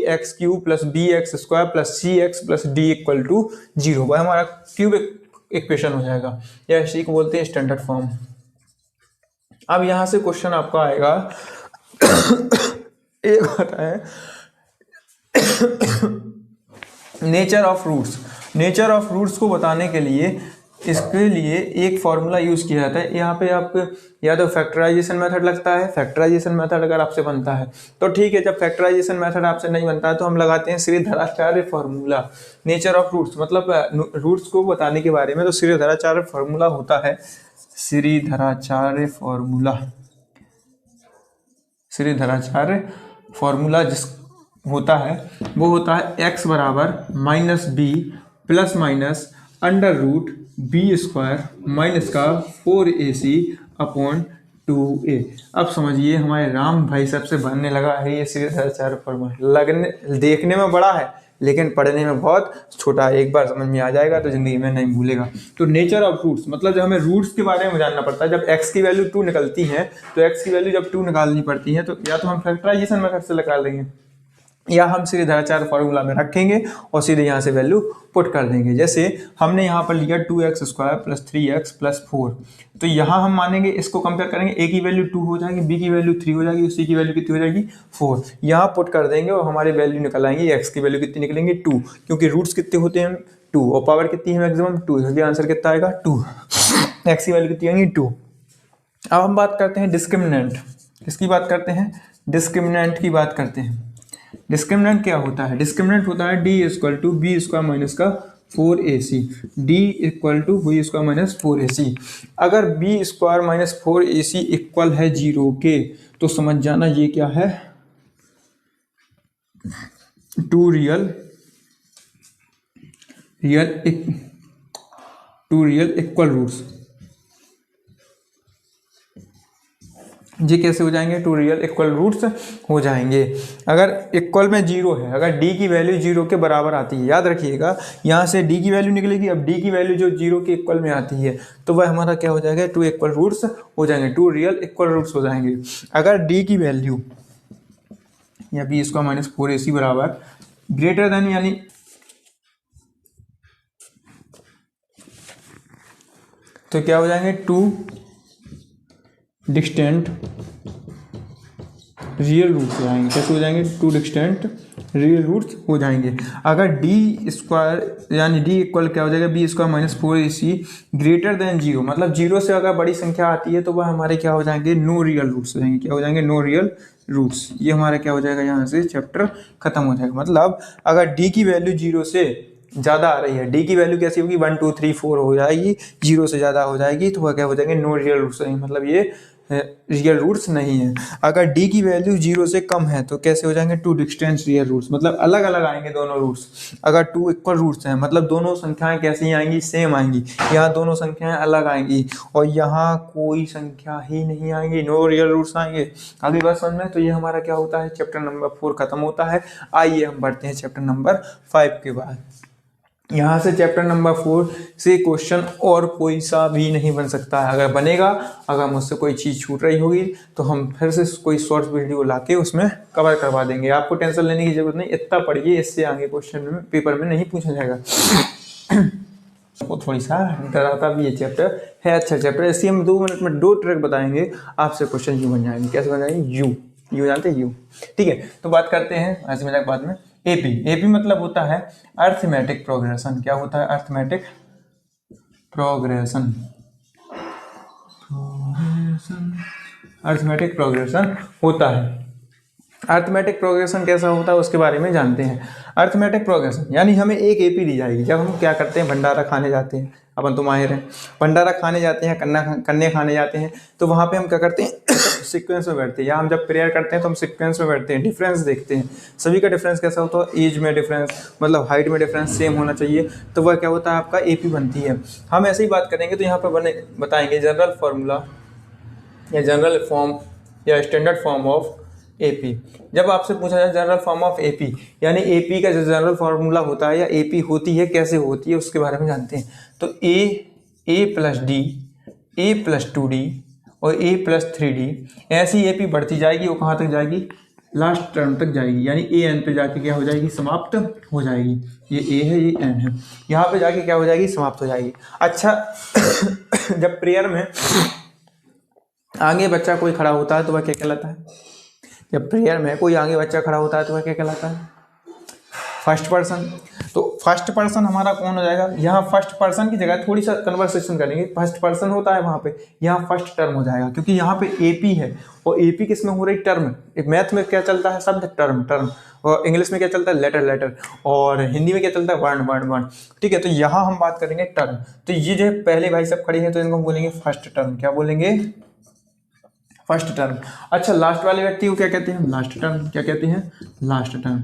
ax³ plus bx² plus cx plus d equal to 0, वह हमारा क्यूबिक इक्वेशन हो जाएगा, या इसी को बोलते हैं स्टैंडर्ड फॉर्म। अब यहाँ से क्वेश्चन आपका आएगा एक होता है nature of roots. Nature of roots को बताने के लिए इसके लिए एक फॉर्मूला यूज किया जाता है। यहाँ पे आप या तो फैक्टराइजेशन मेथड लगता है, फैक्टराइजेशन मेथड अगर आपसे बनता है तो ठीक है, जब फैक्टराइजेशन मेथड आपसे नहीं बनता है तो हम लगाते हैं Shridharacharya formula. Nature of roots मतलब रूट्स को बताने के बारे में तो श्रीधराचार्य फॉर्मूला होता है, श्रीधराचार्य फॉर्मूला। श्रीधराचार्य फॉर्मूला जिस होता है वो होता है x बराबर -b plus minus under root b² minus का 4ac अपॉन 2a। अब समझिए हमारे राम भाई साहब से बनने लगा है ये श्रीधराचार्य फॉर्मूला। लगने देखने में बड़ा है लेकिन पढ़ने में बहुत छोटा है, एक बार समझ में आ जाएगा तो जिंदगी में नहीं भूलेगा। तो नेचर ऑफ रूट्स मतलब जब हमें रूट्स के बारे में जानना पड़ता है, जब x की वैल्यू 2 निकलती है तो x की वैल्यू जब 2 निकालनी पड़ती है तो या तो हम फैक्टराइजेशन मेथड से निकाल देंगे या हम श्रीधराचार्य फॉर्मूला में रखेंगे और सीधे यहाँ से वैल्यू पुट कर देंगे। जैसे हमने यहाँ पर लिया 2x² प्लस 3x प्लस 4, तो यहाँ हम मानेंगे इसको कंपेयर करेंगे, a की वैल्यू 2 हो जाएगी, b की वैल्यू 3 हो जाएगी, c की वैल्यू कितनी हो जाएगी 4। यहाँ पुट कर देंगे और हमारे वैल्यू निकल आएंगी, x की वैल्यू कितनी निकलेंगे 2, क्योंकि रूट्स कितने होते हैं 2 और पावर कितनी है मैक्सिमम 2, इसलिए आंसर कितना आएगा 2। x की वैल्यू कितनी आएगी 2। अब हम बात करते हैं डिस्क्रिमिनेंट। किसकी बात करते हैं? डिस्क्रिमिनेंट की बात करते हैं। डिस्क्रिमिनेंट क्या होता है? डिस्क्रिमिनेंट होता है D equal to B square minus का 4ac, D equal to B square minus 4ac। अगर B square minus 4ac equal है 0 के, तो समझ जाना ये क्या है? Two real equal roots. ये कैसे हो जाएंगे? टू रियल इक्वल रूट्स हो जाएंगे अगर इक्वल में 0 है, अगर d की वैल्यू 0 के बराबर आती है। याद रखिएगा, यहाँ से d की वैल्यू निकलेगी। अब d की वैल्यू जो 0 के इक्वल में आती है तो वह हमारा क्या हो जाएगा? टू इक्वल रूट्स हो जाएंगे, टू रियल इक्वल रूट्स हो जाएंगे। अगर d की वैल्यू या बी स्क्वायर माइनस 4ac बराबर ग्रेटर देन, यानी तो क्या हो जाएंगे? टू डिस्टेंट रियल रूट्स हो जाएंगे। कैसे हो जाएंगे? टू डिस्टेंट रियल रूट्स हो जाएंगे। अगर डी स्क्वायर यानी डी इक्वल क्या हो जाएगा? B square minus 4ac greater than 0, मतलब 0 से अगर बड़ी संख्या आती है तो वह हमारे क्या हो जाएंगे? नो रियल रूट्स हो जाएंगे। क्या हो जाएंगे? No real roots. ये हमारा क्या हो जाएगा? यहाँ से चैप्टर खत्म हो जाएगा। मतलब अगर डी की वैल्यू 0 से ज़्यादा आ रही है, डी की वैल्यू कैसी होगी? 1 2 3 4 हो जाएगी, 0 से ज़्यादा हो जाएगी तो वह क्या हो जाएंगे? नो रियल रूट्स रहेंगे, मतलब ये रियल रूट्स नहीं है। अगर d की वैल्यू 0 से कम है तो कैसे हो जाएंगे? टू डिस्टेंट रियल रूट्स, मतलब अलग अलग आएंगे दोनों रूट्स। अगर टू इक्वल रूट्स हैं मतलब दोनों संख्याएं कैसी आएंगी? सेम आएंगी। यहाँ दोनों संख्याएं अलग आएंगी और यहाँ कोई संख्या ही नहीं आएंगी, नो रियल रूट्स आएंगे। आगे बात समझ में? तो ये हमारा क्या होता है? चैप्टर नंबर 4 खत्म होता है। आइए हम बढ़ते हैं चैप्टर नंबर 5 के बाद। यहाँ से चैप्टर नंबर 4 से क्वेश्चन और कोई सा भी नहीं बन सकता है। अगर बनेगा, अगर मुझसे कोई चीज़ छूट रही होगी तो हम फिर से कोई शॉर्ट वीडियो लाके उसमें कवर करवा देंगे। आपको टेंशन लेने की जरूरत नहीं, इतना पढ़िए, इससे आगे क्वेश्चन में पेपर में नहीं पूछा जाएगा। वो थोड़ी सा डराता भी ये चैप्टर है, अच्छा चैप्टर। इसलिए हम 2 मिनट में 2 ट्रिक बताएंगे, आपसे क्वेश्चन यू बन जाएंगे। कैसे बन जाएंगे? यू जानते हैं? यू, ठीक है। तो बात करते हैं ऐसे मजाक बाद में। एपी मतलब होता है अर्थमेटिक प्रोग्रेशन। क्या होता है? Arithmetic progression. अर्थमेटिक प्रोग्रेशन होता है। अर्थमेटिक प्रोग्रेशन कैसा होता है उसके बारे में जानते हैं। अर्थमेटिक प्रोग्रेशन यानी हमें एक एपी दी जाएगी। जब हम क्या करते हैं? भंडारा खाने जाते हैं, अपन तो माहिर हैं, भंडारा खाने जाते हैं, कन्या खाने जाते हैं, तो वहाँ पे हम क्या करते हैं? सीक्वेंस में बैठते हैं। या हम जब प्रेयर करते हैं तो हम सीक्वेंस में बैठते हैं, डिफरेंस देखते हैं। सभी का डिफरेंस कैसा होता है? एज में डिफरेंस, मतलब हाइट में डिफरेंस सेम होना चाहिए, तो वह क्या होता है? आपका एपी बनती है। हम ऐसे ही बात करेंगे तो यहाँ पर बताएंगे जनरल फार्मूला या जनरल फॉर्म या स्टैंडर्ड फॉर्म ऑफ एपी। जब आपसे पूछा जाए जनरल फॉर्म ऑफ एपी, यानी एपी का जो जनरल फार्मूला होता है या एपी होती है, कैसे होती है उसके बारे में जानते हैं। तो ए प्लस डी, ए प्लस 2d और ए प्लस 3d, ऐसी एपी बढ़ती जाएगी। वो कहाँ तक जाएगी? लास्ट टर्म तक जाएगी, यानी ए एन पे जाके क्या हो जाएगी? समाप्त हो जाएगी। ये ए है, ये एन है, यहाँ पे जाके क्या हो जाएगी? समाप्त हो जाएगी। अच्छा जब प्रेयर में आगे बच्चा कोई खड़ा होता है तो वह क्या कहलाता है? जब प्रेयर में कोई आगे बच्चा खड़ा होता है तो वह क्या कहलाता है? First person. तो फर्स्ट पर्सन हमारा कौन हो जाएगा? यहाँ फर्स्ट पर्सन की जगह थोड़ी सा कन्वर्सेशन करेंगे। फर्स्ट पर्सन होता है वहाँ पे, यहाँ फर्स्ट टर्म हो जाएगा, क्योंकि यहाँ पे एपी है और एपी किस में हो रही? टर्म। मैथ में क्या चलता है? शब्द टर्म, और इंग्लिश में क्या चलता है? लेटर, और हिंदी में क्या चलता है? वर्ण। ठीक है, तो यहाँ हम बात करेंगे टर्म। तो ये जो पहले भाई सब खड़े हैं तो इनको हम बोलेंगे फर्स्ट टर्म। क्या बोलेंगे? First term. अच्छा, लास्ट वाले व्यक्ति को क्या कहते हैं? Last term. क्या कहते हैं? Last term.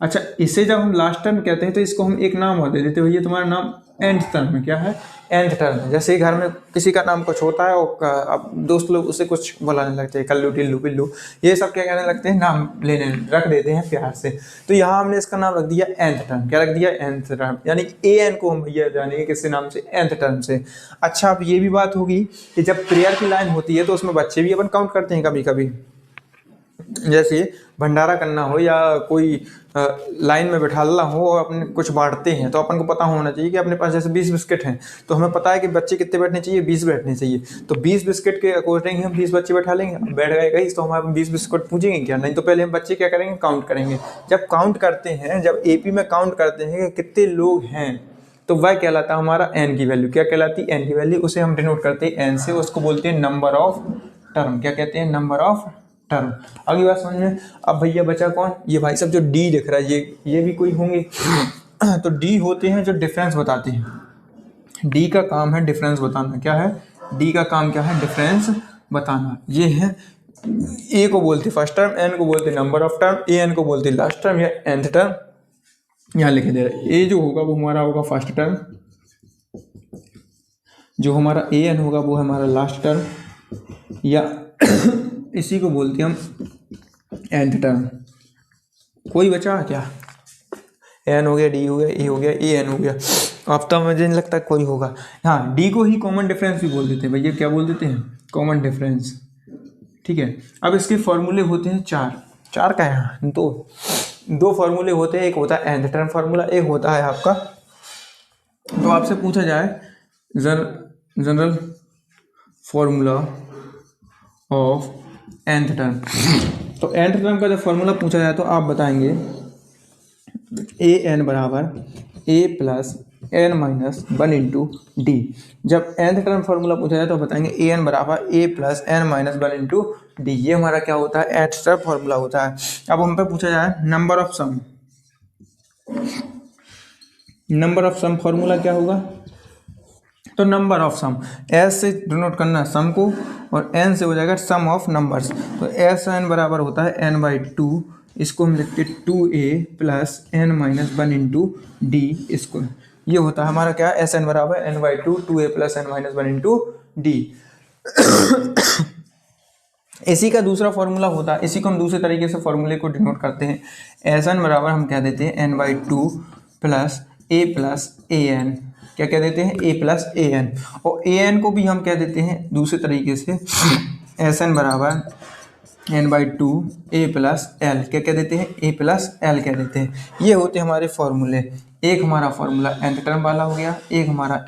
अच्छा, इसे जब हम लास्ट टर्म कहते हैं तो इसको हम एक नाम और दे देते हैं, भैया तुम्हारा नाम एंड टर्म है। क्या है? एंड टर्म है। जैसे घर में किसी का नाम कुछ होता है और अब दोस्त लोग उसे कुछ बुलाने लगते हैं, कल्लू टिल्लू पिल्लू, ये सब क्या कहने लगते हैं? नाम लेने रख देते हैं प्यार से। तो यहाँ हमने इसका नाम रख दिया एंथ टर्म। क्या रख दिया? एंथ टर्म, यानी ए एन को हम भैया जानेंगे किससे नाम से? एंथ टर्म से। अच्छा, अब ये भी बात होगी कि जब प्रेयर की लाइन होती है तो उसमें बच्चे भी अपन काउंट करते हैं कभी कभी। जैसे भंडारा करना हो या कोई लाइन में बैठाना हो और अपने कुछ बांटते हैं तो अपन को पता होना चाहिए कि अपने पास जैसे 20 बिस्किट हैं तो हमें पता है कि बच्चे कितने बैठने चाहिए? 20 बैठने चाहिए। तो 20 बिस्किट के अकॉर्डिंग ही हम 20 बच्चे बैठा लेंगे। बैठ गए कहीं तो हमारे 20 बिस्किट पूछेंगे क्या? नहीं, तो पहले हम बच्चे क्या करेंगे? काउंट करेंगे। जब काउंट करते हैं, जब एपी में काउंट करते हैं कि कितने लोग हैं, तो वह कहलाता है हमारा एन की वैल्यू। क्या कहलाती है? एन की वैल्यू। उसे हम डिनोट करते हैं एन से, उसको बोलते हैं नंबर ऑफ टर्म। क्या कहते हैं? Number of term. अगली बात समझ में। अब भैया बचा कौन? ये भाई साहब जो डी दिख रहा है, ये भी कोई होंगे। तो डी होते हैं जो डिफरेंस बताते हैं। डी का काम है डिफरेंस बताना। क्या है? डी का काम क्या है? डिफरेंस बताना। ये है, ए को बोलते फर्स्ट टर्म, एन को बोलते number of term, A N को बोलते लास्ट टर्म या nth टर्म। यहाँ लिखे दे रहे हैं ए जो होगा वो हमारा होगा फर्स्ट टर्म, जो हमारा ए एन होगा वो हमारा लास्ट टर्म, या इसी को बोलते हैं हम nth टर्म। कोई बचा क्या? एन हो गया, डी हो गया, ए हो गया, ए एन हो गया। अब तो मुझे नहीं लगता कोई होगा। हाँ, डी को ही कॉमन डिफरेंस भी बोल देते हैं भैया। क्या बोल देते हैं? Common difference. ठीक है। अब इसके फॉर्मूले होते हैं चार का है दो फॉर्मूले होते हैं। एक होता है nth टर्म फार्मूला, एक होता है आपका, तो आपसे पूछा जाए general formula of nth term, तो nth टर्म का जब फॉर्मूला पूछा जाए तो आप बताएंगे ए एन बराबर a plus N minus 1 into d. जब nth टर्म फार्मूला पूछा जाए तो बताएंगे ए एन बराबर a plus N minus 1 into d. ये हमारा क्या होता है? nth टर्म फार्मूला होता है। अब हम पे पूछा जाए number of sum, number of sum formula क्या होगा? तो नंबर ऑफ सम, एस से डिनोट करना सम को, और एन से हो जाएगा सम ऑफ नंबर्स। तो एस एन बराबर होता है एन बाई टू, इसको हम लिखते 2a plus N minus 1 into D. इसको ये होता है हमारा क्या? एस एन बराबर N by two 2a plus N minus 1 into D. इसी का दूसरा फॉर्मूला होता है, इसी को हम दूसरे तरीके से फॉर्मूले को डिनोट करते हैं। एस एन बराबर हम कह देते हैं N by two plus A N. क्या कह देते हैं? A plus A N. और ए एन को भी हम कह देते हैं दूसरे तरीके से एस एन बराबर N by two A plus L. क्या कह देते हैं? ए प्लस एल कह देते हैं। ये होते हमारे फॉर्मूले। एक हमारा फॉर्मूला nth टर्म वाला हो गया, एक हमारा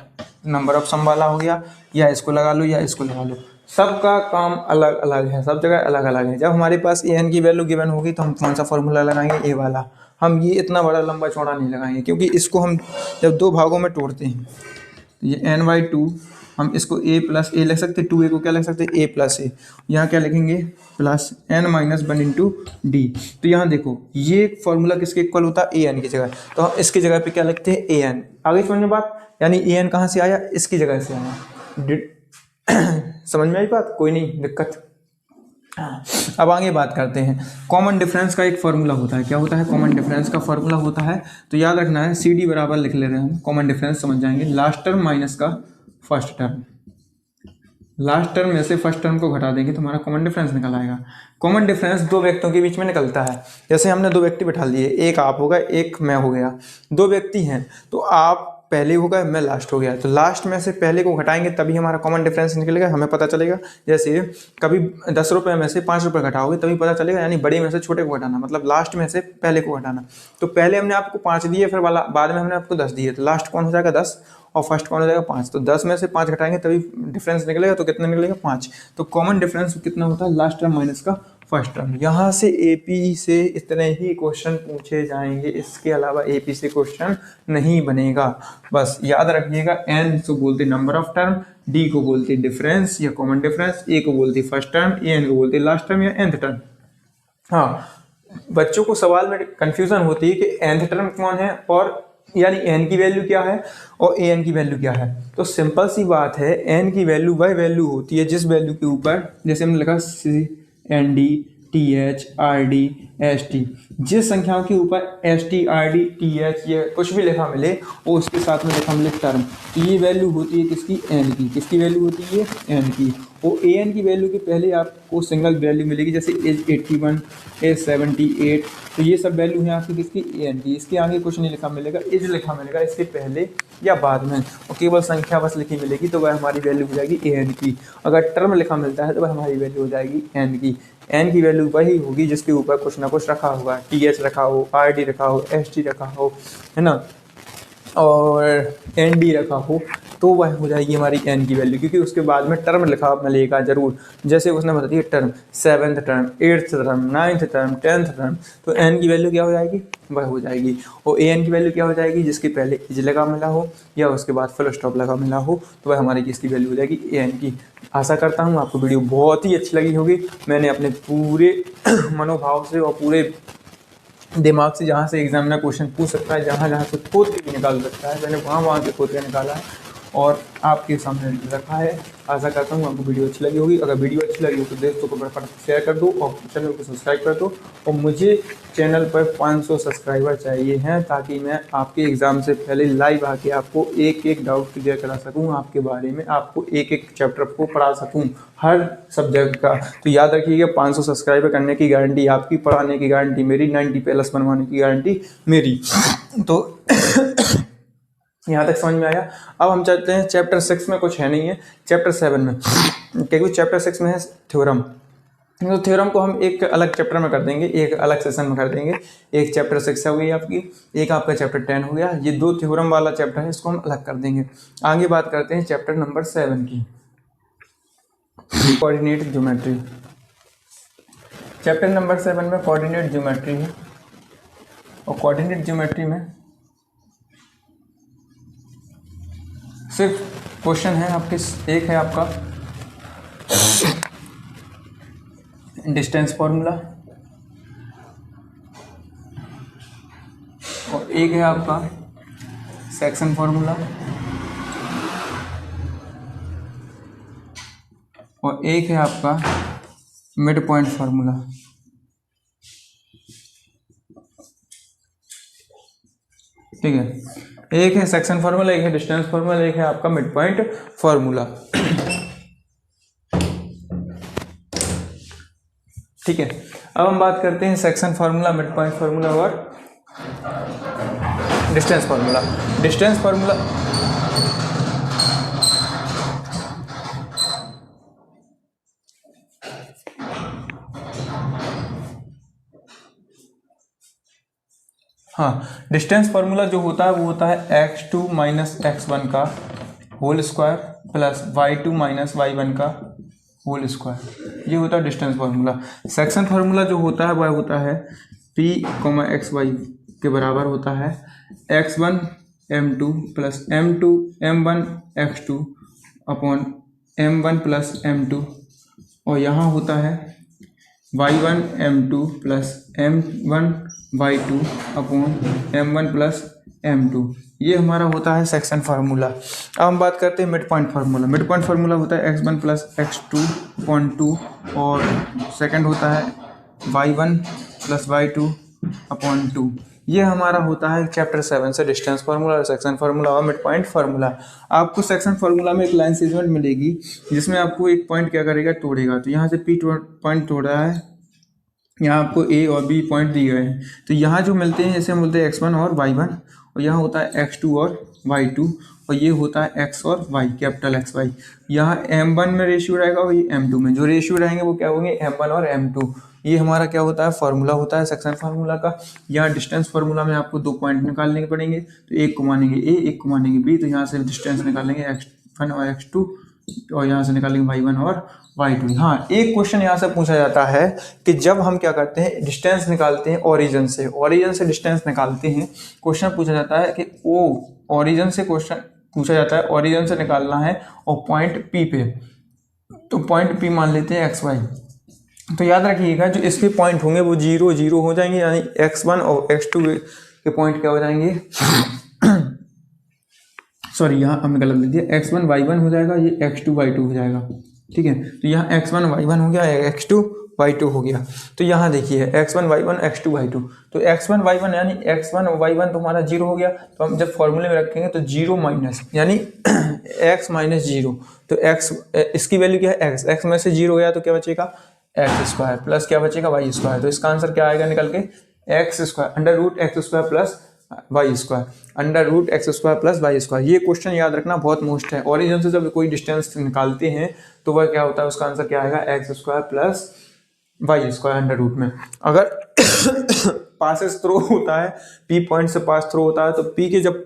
नंबर ऑफ सम वाला हो गया, या इसको लगा लो या इसको लगा लो। सबका काम अलग अलग है, सब जगह अलग अलग है। जब हमारे पास ए एन की वैल्यू गिवन होगी तो हम कौन सा फॉर्मूला लगाएंगे? ए वाला। हम ये इतना बड़ा लंबा चौड़ा नहीं लगाएंगे, क्योंकि इसको हम जब दो भागों में तोड़ते हैं तो ये एन बाई टू, हम इसको ए प्लस ए लिख सकते हैं, 2a को क्या लिख सकते हैं? A plus A. यहाँ क्या लिखेंगे? Plus N minus 1 into D. तो यहाँ देखो ये फॉर्मूला किसके इक्वल होता है? ए एन की जगह। तो हम इसकी जगह पे क्या लिखते हैं? A N. आगे समझ में बात? यानी ए एन कहाँ से आया? इसकी जगह से आया। समझ में आई बात? कोई नहीं दिक्कत। अब आगे बात करते हैं। कॉमन डिफरेंस का एक फॉर्मूला होता है। क्या होता है? कॉमन डिफरेंस का फॉर्मूला होता है। तो याद रखना है, सी डी बराबर लिख ले रहे हैं हम, कॉमन डिफरेंस समझ जाएंगे। लास्ट टर्म माइनस का फर्स्ट टर्म, लास्ट टर्म में से फर्स्ट टर्म को घटा देंगे तो हमारा कॉमन डिफरेंस निकल आएगा। कॉमन डिफरेंस दो व्यक्तियों के बीच में निकलता है। जैसे हमने दो व्यक्ति बैठा लिए, एक आप होगा एक मैं हो गया। दो व्यक्ति हैं तो आप पहले हो गए, मैं लास्ट हो गया। तो लास्ट में से पहले को घटाएंगे तभी हमारा कॉमन डिफरेंस निकलेगा, हमें पता चलेगा। जैसे कभी 10 रुपये में से 5 रुपये घटाओगे तभी पता चलेगा, यानी बड़े में से छोटे को घटाना, मतलब लास्ट में से पहले को घटाना। तो पहले हमने आपको 5 दिए, फिर बाद में हमने आपको 10 दिए, तो लास्ट कौन हो जाएगा? 10, और फर्स्ट कौन हो जाएगा? 5। तो 10 में से 5 घटाएंगे तभी डिफरेंस निकलेगा। तो कितना निकलेगा? 5। तो कॉमन डिफरेंस कितना होता है? लास्ट टर्म माइनस का फर्स्ट टर्म। यहाँ से एपी से इतने ही क्वेश्चन पूछे जाएंगे, इसके अलावा एपी से क्वेश्चन नहीं बनेगा। बस याद रखिएगा, एन को बोलते नंबर ऑफ टर्म, डी को बोलते डिफरेंस या कॉमन डिफरेंस, ए को बोलते फर्स्ट टर्म, ए एन को बोलते लास्ट टर्म या nth टर्म। हाँ, बच्चों को सवाल में कंफ्यूजन होती है कि nth टर्म कौन है, और यानी n की वैल्यू क्या है और an की वैल्यू क्या है। तो सिंपल सी बात है, n की वैल्यू वह वैल्यू होती है जिस वैल्यू के ऊपर, जैसे हमने लिखा CND TH RD ST, जिस संख्याओं के ऊपर ST RD TH या कुछ भी लिखा मिले वो उसके साथ में लिखा मिले टर्म, तो ये वैल्यू होती है किसकी? n की। किसकी वैल्यू होती है? n की। और an की वैल्यू के पहले आपको सिंगल वैल्यू मिलेगी, जैसे एज 81, एज 78, तो ये सब वैल्यू है आपकी किसकी? an की। इसके आगे कुछ नहीं लिखा मिलेगा, एज लिखा मिलेगा इसके पहले या बाद में, और केवल संख्या बस लिखी मिलेगी, तो वह हमारी वैल्यू हो जाएगी an की। अगर टर्म लिखा मिलता है तो वह हमारी वैल्यू हो जाएगी n की। n की वैल्यू वही होगी जिसके ऊपर कुछ ना कुछ रखा होगा, TH रखा हो, RD रखा हो, ST रखा हो, है ना, और ND रखा हो, तो तो वह हो जाएगी हमारी n की वैल्यू, क्योंकि उसके बाद में टर्म लिखा मिलेगा जरूर। जैसे उसने बता दिया term 7th term, 8th term, 9th term, 10th term, तो n की वैल्यू क्या हो जाएगी, वह हो जाएगी। और an की वैल्यू क्या हो जाएगी, जिसके पहले इज लगा मिला हो या उसके बाद फुल स्टॉप लगा मिला हो, तो वह हमारी किसकी वैल्यू हो जाएगी, an की। आशा करता हूँ आपको वीडियो बहुत ही अच्छी लगी होगी। मैंने अपने पूरे मनोभाव से और पूरे दिमाग से, जहाँ से एग्जामिनर क्वेश्चन पूछ सकता है, जहाँ जहाँ से खोद के भी निकाल सकता है, मैंने वहाँ से खोद के निकाला है और आपके सामने रखा है। आशा करता हूँ आपको वीडियो अच्छी लगी होगी। अगर वीडियो अच्छी लगी हो तो दोस्तों को फटाफट शेयर कर दो और चैनल को सब्सक्राइब कर दो। और मुझे चैनल पर 500 सब्सक्राइबर चाहिए हैं, ताकि मैं आपके एग्ज़ाम से पहले लाइव आके आपको एक एक डाउट क्लियर करा सकूँ आपके बारे में, आपको एक एक चैप्टर को पढ़ा सकूँ हर सब्जेक्ट का। तो याद रखिएगा, 500 सब्सक्राइबर करने की गारंटी आपकी, पढ़ाने की गारंटी मेरी, 90+ बनवाने की गारंटी मेरी। तो यहाँ तक समझ में आया। अब हम चलते हैं चैप्टर 6 में, कुछ है नहीं है चैप्टर 7 में, क्योंकि चैप्टर 6 में है थ्योरम। तो थ्योरम को हम एक अलग चैप्टर में कर देंगे, एक अलग सेशन में कर देंगे। एक चैप्टर 6 हो गई आपकी, एक आपका चैप्टर 10 हो गया। ये 2 थ्योरम वाला चैप्टर है, इसको हम अलग कर देंगे। आगे बात करते हैं चैप्टर नंबर 7 की, कोऑर्डिनेट ज्योमेट्री। चैप्टर नंबर 7 में कोऑर्डिनेट ज्योमेट्री है, और कोऑर्डिनेट ज्योमेट्री में सिर्फ क्वेश्चन है आपके, एक है आपका डिस्टेंस फॉर्मूला, और एक है आपका सेक्शन फॉर्मूला, और एक है आपका मिड पॉइंट फार्मूला। ठीक है, एक है सेक्शन फार्मूला, एक है डिस्टेंस फार्मूला, एक है आपका मिड पॉइंट फार्मूला। ठीक है, अब हम बात करते हैं section formula, mid point formula और डिस्टेंस फार्मूला। डिस्टेंस फार्मूला हाँ, डिस्टेंस फार्मूला जो होता है वो होता है x2 माइनस x1 का whole square plus y2 minus y1 का होल स्क्वायर, ये होता है डिस्टेंस फार्मूला। सेक्शन फार्मूला जो होता है वह होता है p, xy के बराबर होता है x1 m2 plus m2 m1 x2 upon m1 plus m2, और यहाँ होता है y1 m2 plus m1 y2 upon m1 plus m2, ये हमारा होता है सेक्शन फार्मूला। अब हम बात करते हैं mid point formula. Mid point formula होता है x1 प्लस x2 अपॉन 2, और सेकंड होता है y1 प्लस y2 अपॉन 2। ये हमारा होता है चैप्टर 7 से डिस्टेंस फार्मूला, सेक्शन फार्मूला और मिड पॉइंट फार्मूला। आपको सेक्शन फार्मूला में एक लाइन सेगमेंट मिलेगी, जिसमें आपको एक पॉइंट क्या करेगा, तोड़ेगा। तो यहाँ से P पॉइंट तोड़ रहा है, यहाँ आपको A और B पॉइंट दिए गए हैं। तो यहाँ जो मिलते हैं जैसे हम बोलते हैं x1 और y1, और यहाँ होता है x2 और y2, और ये होता है x और y, कैपिटल XY। यहाँ m1 में रेशियो रहेगा और ये m2 में, जो रेशियो रहेंगे वो क्या होंगे, m1 और m2। ये हमारा क्या होता है, फार्मूला होता है सेक्शन फार्मूला का। यहाँ डिस्टेंस फार्मूला में आपको 2 पॉइंट निकालने के पड़ेंगे, तो एक को मानेंगे A, एक को मानेंगे B। तो यहाँ से डिस्टेंस निकालेंगे x1 और x2, और यहाँ से निकालेंगे y1 और y2। हाँ, एक क्वेश्चन यहाँ से पूछा जाता है कि जब हम क्या करते हैं, डिस्टेंस निकालते हैं ओरिजिन से डिस्टेंस निकालते हैं, क्वेश्चन पूछा जाता है कि ओरिजिन से क्वेश्चन पूछा जाता है, ओरिजिन से निकालना है और पॉइंट P पे, तो पॉइंट P मान लेते हैं XY। तो याद रखिएगा जो इसके पॉइंट होंगे वो 0 0 हो जाएंगे, यानी x1 और x2 के पॉइंट क्या हो जाएंगे सॉरी, यहाँ हमने गलत लिख दिया, x1 y1 हो जाएगा, ये x2 y2 हो जाएगा। ठीक है, तो यहाँ x1 y1 हो गया, x2 y2 हो गया। तो यहाँ देखिए x1 y1 x2 y2, तो x1 y1 यानी x1 और y1 तो हमारा 0 हो गया। तो हम जब फॉर्मूले में रखेंगे तो 0 माइनस यानी x माइनस 0, तो x इसकी वैल्यू क्या है, x में से 0 गया तो क्या बचेगा, एक्स स्क्वायर प्लस क्या बचेगा, वाई स्क्वायर। तो इसका आंसर क्या आएगा निकल के, X square under root X square plus Y square, under root X square plus Y square. ये क्वेश्चन याद रखना बहुत मोस्ट है। ओरिजिन से जब कोई डिस्टेंस निकालते हैं तो वह क्या होता है, उसका आंसर क्या आएगा, X square plus Y square under root में। अगर पासेस थ्रू होता है, पी पॉइंट से पास थ्रू होता है, तो पी के जब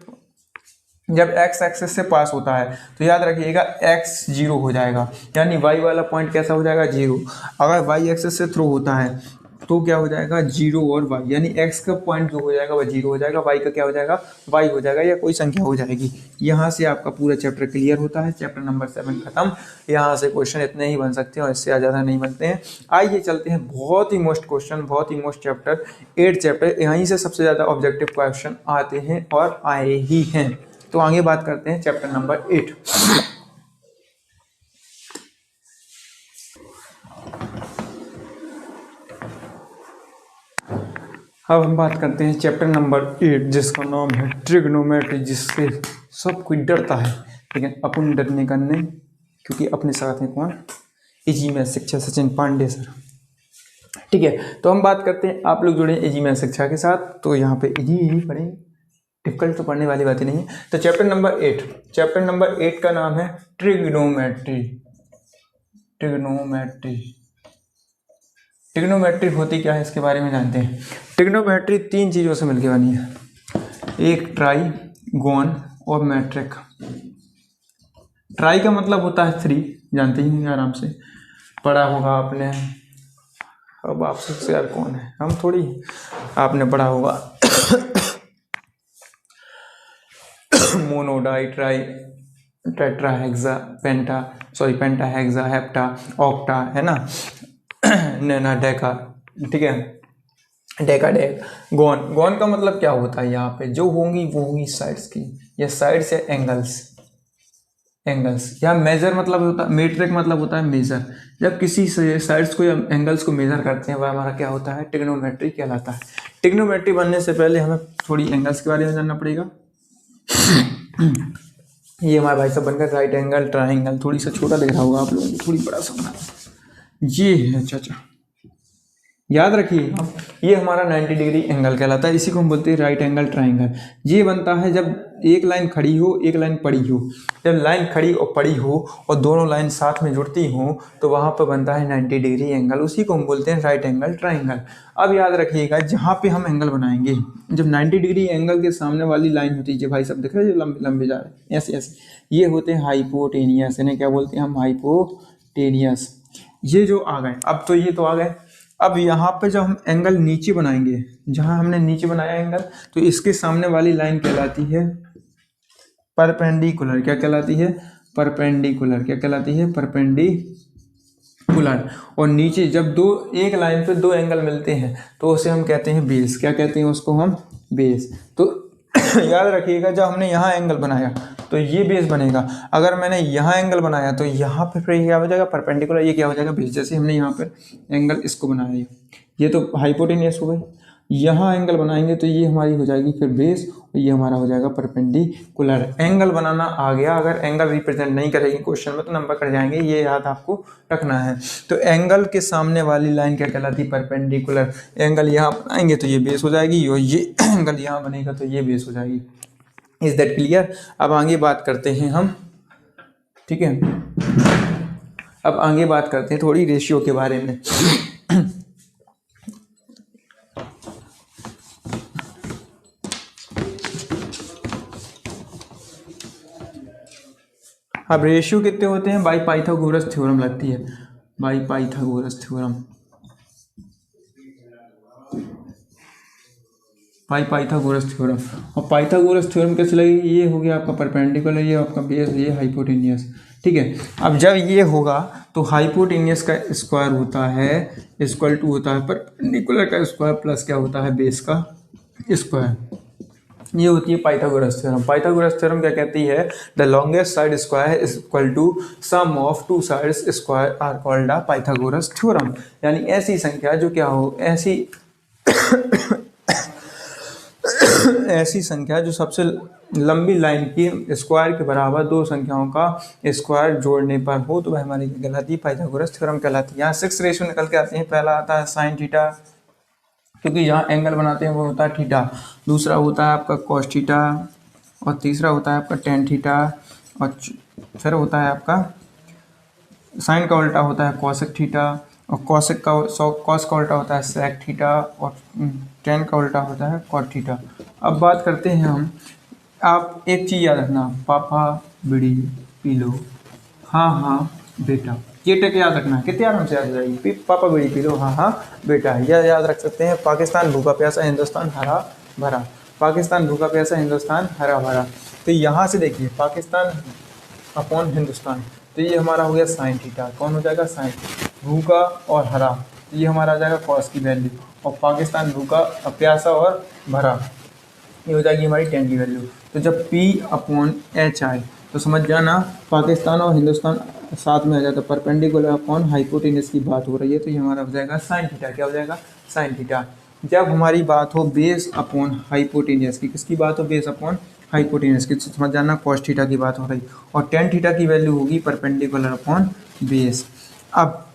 जब x एक्सिस से पास होता है तो याद रखिएगा x 0 हो जाएगा, यानी y वाला पॉइंट कैसा हो जाएगा 0। अगर y एक्सिस से थ्रू होता है तो क्या हो जाएगा 0 और y, यानी x का पॉइंट जो हो जाएगा वह 0 हो जाएगा, y का क्या हो जाएगा y हो जाएगा, या कोई संख्या हो जाएगी। यहाँ से आपका पूरा चैप्टर क्लियर होता है, चैप्टर नंबर 7 खत्म। यहाँ से क्वेश्चन इतने ही बन सकते हैं और इससे ज़्यादा नहीं बनते हैं। आइए चलते हैं बहुत ही मोस्ट क्वेश्चन, बहुत ही मोस्ट चैप्टर 8 चैप्टर, यहीं से सबसे ज़्यादा ऑब्जेक्टिव क्वेश्चन आते हैं और आए ही हैं। तो आगे बात करते हैं चैप्टर नंबर 8। अब हम बात करते हैं चैप्टर नंबर 8 जिसका नाम है ट्रिग्नोमेट्री, जिससे सब कोई डरता है लेकिन अपन डरने का नहीं, क्योंकि अपने साथ में कौन, एजी मैथ शिक्षा सचिन पांडे सर। ठीक है, तो हम बात करते हैं, आप लोग जुड़े एजी मैथ शिक्षा के साथ, तो यहाँ पे एजी ही पढ़ेंगे, डिफिकल्ट तो पढ़ने वाली बात ही नहीं है। तो चैप्टर नंबर 8 का नाम है ट्रिग्नोमेट्री। ट्रिग्नोमेट्री होती क्या है इसके बारे में जानते हैं। ट्रिग्नोमेट्री 3 चीज़ों से मिलकर बनी है, एक ट्राइगोन और मैट्रिक। ट्राई का मतलब होता है 3, जानते ही नहीं आराम से पढ़ा होगा आपने। अब आप सबसे यार कौन है, हम थोड़ी, आपने पढ़ा होगा mono, di, tri, tetra, hexa, penta, hexa, hepta, octa, है ना, नैना, डेका, ठीक है, डेका, गॉन का मतलब क्या होता है, यहाँ पे जो होंगी वो होंगी साइड्स की, या साइड्स या एंगल्स। या मेजर मतलब होता है, मेट्रिक मतलब होता है मेजर। जब किसी साइड्स को या एंगल्स को मेजर करते हैं वह हमारा क्या होता है, ट्रिग्नोमेट्री कहलाता है। ट्रिग्नोमेट्री बनने से पहले हमें थोड़ी एंगल्स के बारे में जानना पड़ेगा। ये हमारे भाई साहब बनकर राइट एंगल, ट्राइंगल, थोड़ी सा छोटा दिख रहा होगा आप लोगों को, थोड़ी बड़ा सा बना, ये है चाचा, याद रखिए ये हमारा 90 डिग्री एंगल कहलाता है, इसी को हम बोलते हैं राइट एंगल ट्राइंगल। ये बनता है जब एक लाइन खड़ी हो, एक लाइन पड़ी हो। जब लाइन खड़ी और पड़ी हो और दोनों लाइन साथ में जुड़ती हो तो वहाँ पर बनता है 90 डिग्री एंगल, उसी को हम बोलते हैं राइट एंगल ट्राइंगल। अब याद रखिएगा जहाँ पे हम एंगल बनाएंगे, जब 90 डिग्री एंगल के सामने वाली लाइन होती है, जो भाई सब दिख रहे हैं जो लंबे लंबे जा रहे हैं ऐसे ऐसे, ये होते हैं हाइपोटेनियस, इन्हें क्या बोलते हैं हम, हाइपोटेनियस। ये जो आ गए, अब तो ये तो आ गए। अब यहाँ पे जब हम एंगल नीचे बनाएंगे, जहाँ हमने नीचे बनाया एंगल, तो इसके सामने वाली लाइन कहलाती है परपेंडिकुलर। क्या कहलाती है, परपेंडिकुलर। क्या कहलाती है, परपेंडिकुलर। और नीचे जब एक लाइन पे 2 एंगल मिलते हैं तो उसे हम कहते हैं बेस। क्या कहते हैं उसको हम, बेस। तो याद रखिएगा जब हमने यहाँ एंगल बनाया तो ये बेस बनेगा, अगर मैंने यहाँ एंगल बनाया तो यहाँ पे फिर क्या हो जाएगा, परपेंडिकुलर, ये क्या हो जाएगा, बेस। जैसे हमने यहाँ पर एंगल इसको बनाया, ये तो हाइपोटेनियस हो गई, यहाँ एंगल बनाएंगे तो ये हमारी हो जाएगी फिर बेस, और ये हमारा हो जाएगा परपेंडिकुलर। एंगल बनाना आ गया, अगर एंगल रिप्रेजेंट नहीं करेगी क्वेश्चन में तो नंबर कट जाएंगे, ये याद आपको रखना है। तो एंगल के सामने वाली लाइन क्या कहलाती है, परपेंडिकुलर। एंगल यहाँ बनाएंगे तो ये बेस हो जाएगी, और ये एंगल यहाँ बनेगा तो ये बेस हो जाएगी। Is that clear. अब आगे बात करते हैं हम, ठीक है, अब आगे बात करते हैं थोड़ी रेशियो के बारे में। अब रेशियो कितने होते हैं, बाई पाइथागोरस थ्योरम लगती है, by Pythagoras theorem, Pythagoras theorem. और पाइथागोरस थ्योरम कैसे लगेगी, ये हो गया आपका परपेंडिकुलर, ये आपका बेस, ये हाइपोटेनियस, ठीक है। अब जब ये होगा तो हाइपोटेनियस का स्क्वायर होता है इक्वल टू होता है परपेंडिकुलर का स्क्वायर प्लस क्या होता है, बेस का स्क्वायर। ये होती है पाइथागोरस थ्योरम। पाइथागोरस थ्योरम क्या कहती है, the longest side square is equal to sum of 2 sides square are called a Pythagoras theorem. यानी ऐसी संख्या जो क्या हो, ऐसी संख्या जो सबसे लंबी लाइन की स्क्वायर के बराबर 2 संख्याओं का स्क्वायर जोड़ने पर हो तो वह हमारी कहलाती है, पाइथागोरस थ्योरम कहलाती है। यहाँ 6 रेशियो निकल के आते हैं। पहला आता है साइन थीटा, क्योंकि यहाँ एंगल बनाते हैं वो होता है थीटा। दूसरा होता है आपका कॉस थीटा, और तीसरा होता है आपका टेन थीटा, और फिर होता है आपका साइन का उल्टा होता है कॉसेक थीटा, और कॉस का उल्टा होता है सेक थीटा, और टेन का उल्टा होता है कॉट थीटा। अब बात करते हैं हम आप एक चीज़ याद रखना, पापा बीड़ी पी लो, हाँ हाँ बेटा, ये टेक याद रखना है, कितने आराम से याद हो जाएगी। पापा बीड़ी पी लो, हाँ हाँ बेटा, यह याद रख सकते हैं। पाकिस्तान भूखा प्यासा, हिंदुस्तान हरा भरा। पाकिस्तान भूखा प्यासा, हिंदुस्तान हरा भरा। तो यहाँ से देखिए पाकिस्तान अपॉन हिंदुस्तान, तो ये हमारा हो गया साइन थीटा। कौन हो जाएगा? साइन। भूखा और हरा, तो ये हमारा आ जाएगा कॉस की वैल्यू। और पाकिस्तान भूखा प्यासा और भरा, ये हो जाएगी हमारी टेन की वैल्यू। तो जब P अपॉन H आए तो समझ जाना पाकिस्तान और हिंदुस्तान साथ में आ जाता है, परपेंडिकुलर अपॉन हाइपोटेनस की बात हो रही है, तो ये हमारा हो जाएगा साइन थीटा। क्या हो जाएगा? Sine theta. जब हमारी बात हो बेस अपॉन हाइपोटेनस की, किसकी बात हो? बेस अपॉन हाइपोटेनस की, समझ जाना कॉस थीटा की बात हो रही। और टेन थीटा की वैल्यू होगी परपेंडिकुलर अपॉन बेस। अब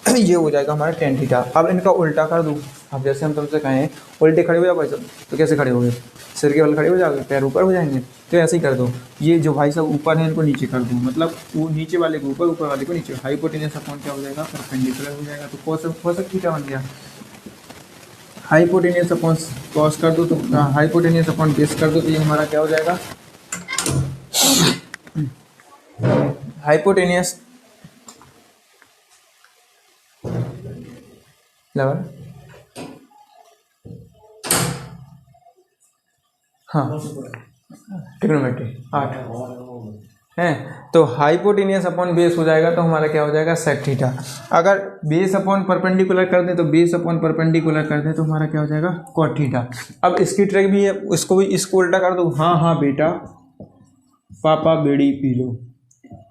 ये हो जाएगा हमारा टेन थीटा। अब इनका उल्टा कर दूँ। अब जैसे हम तुमसे कहें उल्टे खड़े हो जाओ भाई साहब, तो कैसे खड़े हो गए? सिर के बल खड़े हो जाओगे, पैर ऊपर हो जाएंगे, तो ऐसे ही कर दो। ये जो भाई साहब ऊपर है इनको नीचे कर दो, मतलब वो नीचे वाले को ऊपर, ऊपर वाले को नीचे। हाइपोटेनस अपॉन क्या हो जाएगा? परपेंडिकुलर हो जाएगा, तो कॉस थीटा बन गया। हाइपोटेनियस अपॉन कॉस कर दो, तो हाइपोटेनियस अपॉन बेस कर दो, तो ये हमारा क्या हो जाएगा? हाइपोटेनियस लेवल, हाँ ट्रिग्नोमेट्री 8 है। तो हाइपोटेनियस अपॉन बेस हो जाएगा, तो हमारा क्या हो जाएगा? Sec theta. अगर बेस अपॉन परपेंडिकुलर कर दें, तो बेस अपॉन परपेंडिकुलर कर दें तो हमारा क्या हो जाएगा? Cot theta. अब इसकी ट्रिक भी है, इसको भी इसको उल्टा कर दो। हाँ हाँ बेटा पापा बीड़ी पी लो,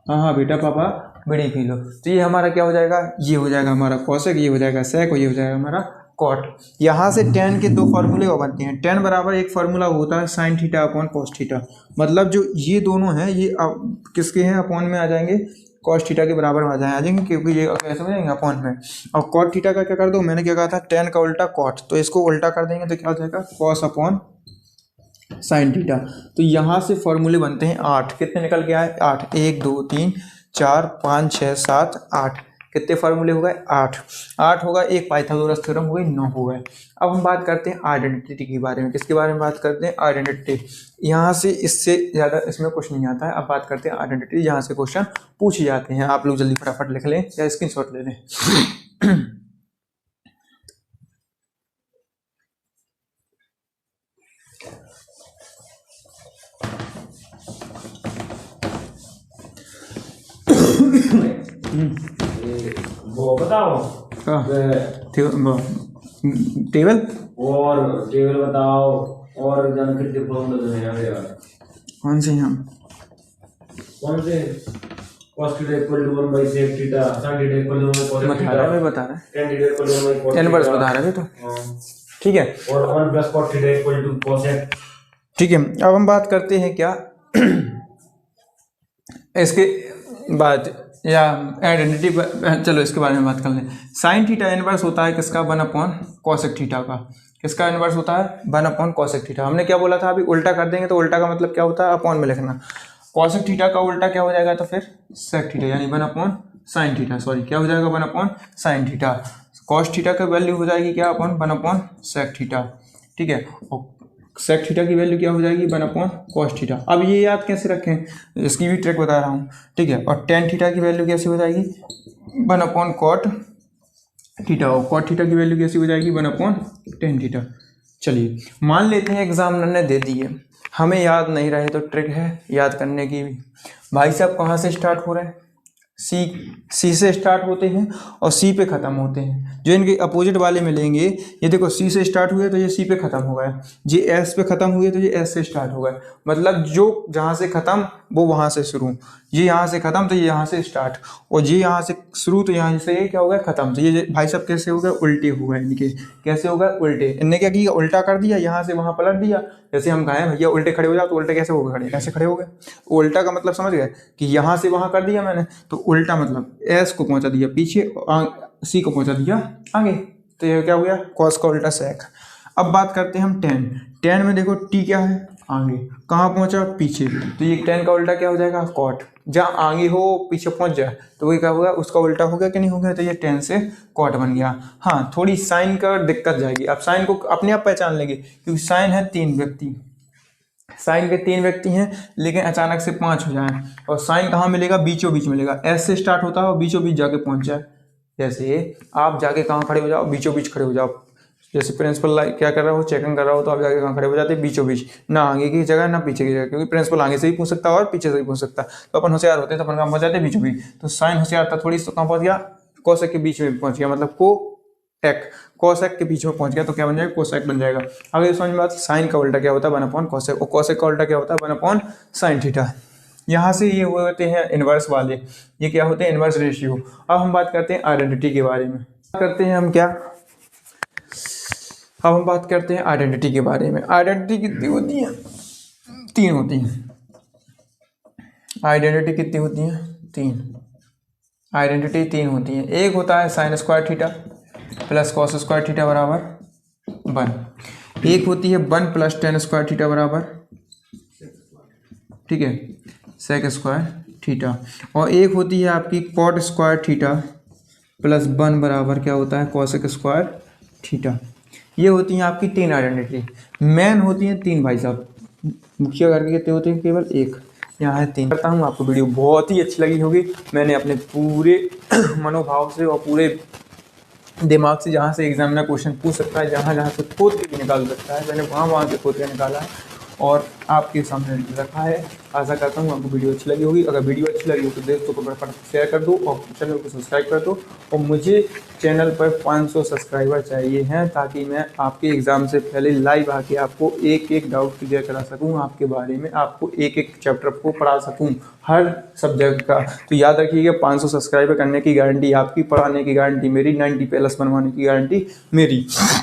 हाँ हाँ बेटा पापा बीड़ी पी लो, तो ये हमारा क्या हो जाएगा? ये हो जाएगा हमारा कॉसेक, ये हो जाएगा सेक, और ये हो जाएगा हमारा कॉट। यहाँ से टेन के दो फार्मूले और बनते हैं। टेन बराबर एक फार्मूला होता है sine theta upon cos theta, मतलब जो ये दोनों हैं ये किसके हैं? अपॉन में आ जाएंगे, कॉस थीटा के बराबर आ जाएंगे, क्योंकि ये कैसे हो जाएंगे? अपॉन में। और कॉट थीटा का क्या कर दो? मैंने क्या कहा था? टेन का उल्टा कॉट, तो इसको उल्टा कर देंगे तो क्या हो जाएगा? Cos upon sine theta. तो यहाँ से फॉर्मूले बनते हैं 8। कितने निकल के आए? 8। 1 2 3 4 5 6 7 8। कितने फार्मूले हो गए? 8। 8 होगा, एक पाइथागोरस थ्योरम हो गई, 9 हो गए। अब हम बात करते हैं आइडेंटिटी के बारे में। किसके बारे में बात करते हैं? आइडेंटिटी। यहाँ से इससे ज़्यादा इसमें कुछ नहीं आता है। अब बात करते हैं आइडेंटिटी, जहाँ से क्वेश्चन पूछे जाते हैं। आप लोग जल्दी फटाफट लिख लें या स्क्रीनशॉट ले लें। वो बताओ टेबल, और टेबल बताओ, और जानकारी फॉर्मूला है यार। कौन से? हम कौन से? cos theta equal to 1 by sec theta, sin theta equal to 1 by cos बता रहा है, बता रहा है, tan theta equal to 1 by cos inverse बता रहा है तो ठीक है। और 1 plus cos theta equal to cosec। ठीक है, अब हम बात करते हैं क्या इसके बाद, या आइडेंटिटी पर। चलो इसके बारे में बात कर लें। साइन थीटा इनवर्स होता है किसका? 1 अपॉन कॉसेक थीटा का। किसका इनवर्स होता है? 1 अपॉन कॉसेक थीटा। हमने क्या बोला था? अभी उल्टा कर देंगे, तो उल्टा का मतलब क्या होता है? अपॉन में लिखना। कॉसेक थीटा का उल्टा क्या हो जाएगा? तो फिर सेक थीटा, यानी 1 अपॉन साइन थीटा। सॉरी, क्या हो जाएगा? 1 upon sine theta. Cos theta का वैल्यू हो जाएगी क्या? Upon 1 upon sec theta. ठीक है, और सेक थीटा की वैल्यू क्या हो जाएगी? 1 अपॉन कॉस थीटा। अब ये याद कैसे रखें, इसकी भी ट्रिक बता रहा हूँ। ठीक है, और टेन थीटा की वैल्यू कैसे हो जाएगी? 1 अपॉन कॉट थीटा। और कॉट थीटा की वैल्यू कैसी हो जाएगी? 1 अपॉन टेन थीटा। चलिए मान लेते हैं एग्जामिनर ने दे दिए, हमें याद नहीं रहे, तो ट्रिक है याद करने की भी। भाई साहब कहाँ से स्टार्ट हो रहे हैं? सी से स्टार्ट होते हैं और सी पे ख़त्म होते हैं। जो इनके अपोजिट वाले मिलेंगे, ये देखो सी से स्टार्ट हुए तो ये सी पे ख़त्म हो गए, ये एस पे ख़त्म हुए तो ये एस से स्टार्ट हो गए। मतलब जो जहाँ से ख़त्म वो वहाँ से शुरू, ये यहाँ से ख़त्म तो ये यहाँ से स्टार्ट, और ये यहाँ से शुरू तो यहाँ से ये क्या हो गया? ख़त्म। तो ये भाई साहब कैसे हो गए? उल्टे हो गए इनके। कैसे हो गए? उल्टे। इनने क्या किया? उल्टा कर दिया, यहाँ से वहाँ पलट दिया। जैसे हम कहें भैया उल्टे खड़े हो जाओ, तो उल्टे कैसे हो गए? खड़े कैसे खड़े हो गए? उल्टा का मतलब समझ गए कि यहाँ से वहाँ कर दिया मैंने, तो उल्टा मतलब एस को पहुँचा दिया पीछे, सी को पहुँचा दिया आगे, तो ये क्या हो गया? कॉस का उल्टा सेक। अब बात करते हैं हम टेन। टेन में देखो टी क्या है? आगे। कहाँ पहुँचा? पीछे, तो ये टेन का उल्टा क्या हो जाएगा? कॉट। जहाँ आगे हो पीछे पहुँच जाए तो वही क्या होगा? उसका उल्टा हो गया कि नहीं हो गया? तो ये टेन से कॉट बन गया। हाँ, थोड़ी साइन का दिक्कत जाएगी, अब साइन को अपने आप पहचान लेंगे, क्योंकि साइन है 3 व्यक्ति, साइन के 3 व्यक्ति हैं लेकिन अचानक से 5 हो जाएं, और साइन कहाँ मिलेगा, बीचों बीच मिलेगा। एस से स्टार्ट होता है और बीचों बीच जाके पहुंच जाए। जैसे आप जाके कहाँ खड़े हो जाओ, बीचों बीच खड़े हो जाओ। जैसे प्रिंसिपल क्या कर रहा हो, चेकिंग कर रहा हो, तो आप जाके कहाँ खड़े हो जाते हैं, बीचों बीच, ना आगे की जगह ना पीछे की जगह, क्योंकि प्रिंसिपल आगे से भी पूछ सकता है और पीछे से भी पूछ सकता है। तो अपन होशियार होते हैं तो अपन कहाँ पहुंच जाते हैं, बीचों बीच। तो साइन होशियार था थोड़ी, तो कहाँ पहुंच गया, कोसेक के बीच में पहुंच गया, मतलब कोसेक के बीच में पहुंच गया, तो क्या बन जाएगा, कोसेक बन जाएगा। अगर समझ में बात, साइन का उल्टा क्या होता है, 1 अपॉन कोसेक, और कोसेक का उल्टा क्या होता है, 1 अपॉन साइन थीटा। यहाँ से ये होते हैं इनवर्स वाले, ये क्या होते हैं, इनवर्स रेशियो। अब हम बात करते हैं आइडेंटिटी के बारे में। करते हैं हम क्या, अब हम बात करते हैं आइडेंटिटी के बारे में। आइडेंटिटी कितनी होती है, 3 होती हैं। आइडेंटिटी कितनी होती हैं, 3। आइडेंटिटी 3 होती हैं। एक होता है sine square theta plus cos square theta बराबर 1। एक होती है 1 प्लस टेन स्क्वायर थीटा बराबर, ठीक है, सेक स्क्वायर थीटा। और एक होती है आपकी कॉट स्क्वायर थीटा प्लस 1 बराबर क्या होता है, कॉसेक स्क्वायर थीटा। ये होती हैं आपकी 3 आइडेंटिटी। मेन होती हैं 3 भाई साहब, मुख्य करके कितने होते हैं, केवल 1। यहाँ है 3। करता हूँ, आपको वीडियो बहुत ही अच्छी लगी होगी। मैंने अपने पूरे मनोभाव से और पूरे दिमाग से, जहाँ से एग्जामिनर क्वेश्चन पूछ सकता है, जहाँ जहाँ से खोद के भी निकाल सकता है, मैंने वहाँ से खोद के निकाला है और आपके सामने रखा है। आशा करता हूँ आपको वीडियो अच्छी लगी होगी। अगर वीडियो अच्छी लगी हो तो दोस्तों को फटाफट शेयर कर दो और चैनल को सब्सक्राइब कर दो। और मुझे चैनल पर 500 सब्सक्राइबर चाहिए हैं, ताकि मैं आपके एग्ज़ाम से पहले लाइव आके आपको एक डाउट क्लियर करा सकूँ आपके बारे में, आपको एक चैप्टर को पढ़ा सकूँ, हर सब्जेक्ट का। तो याद रखिएगा, 500 सब्सक्राइबर करने की गारंटी आपकी, पढ़ाने की गारंटी मेरी, 90 प्लस बनवाने की गारंटी मेरी।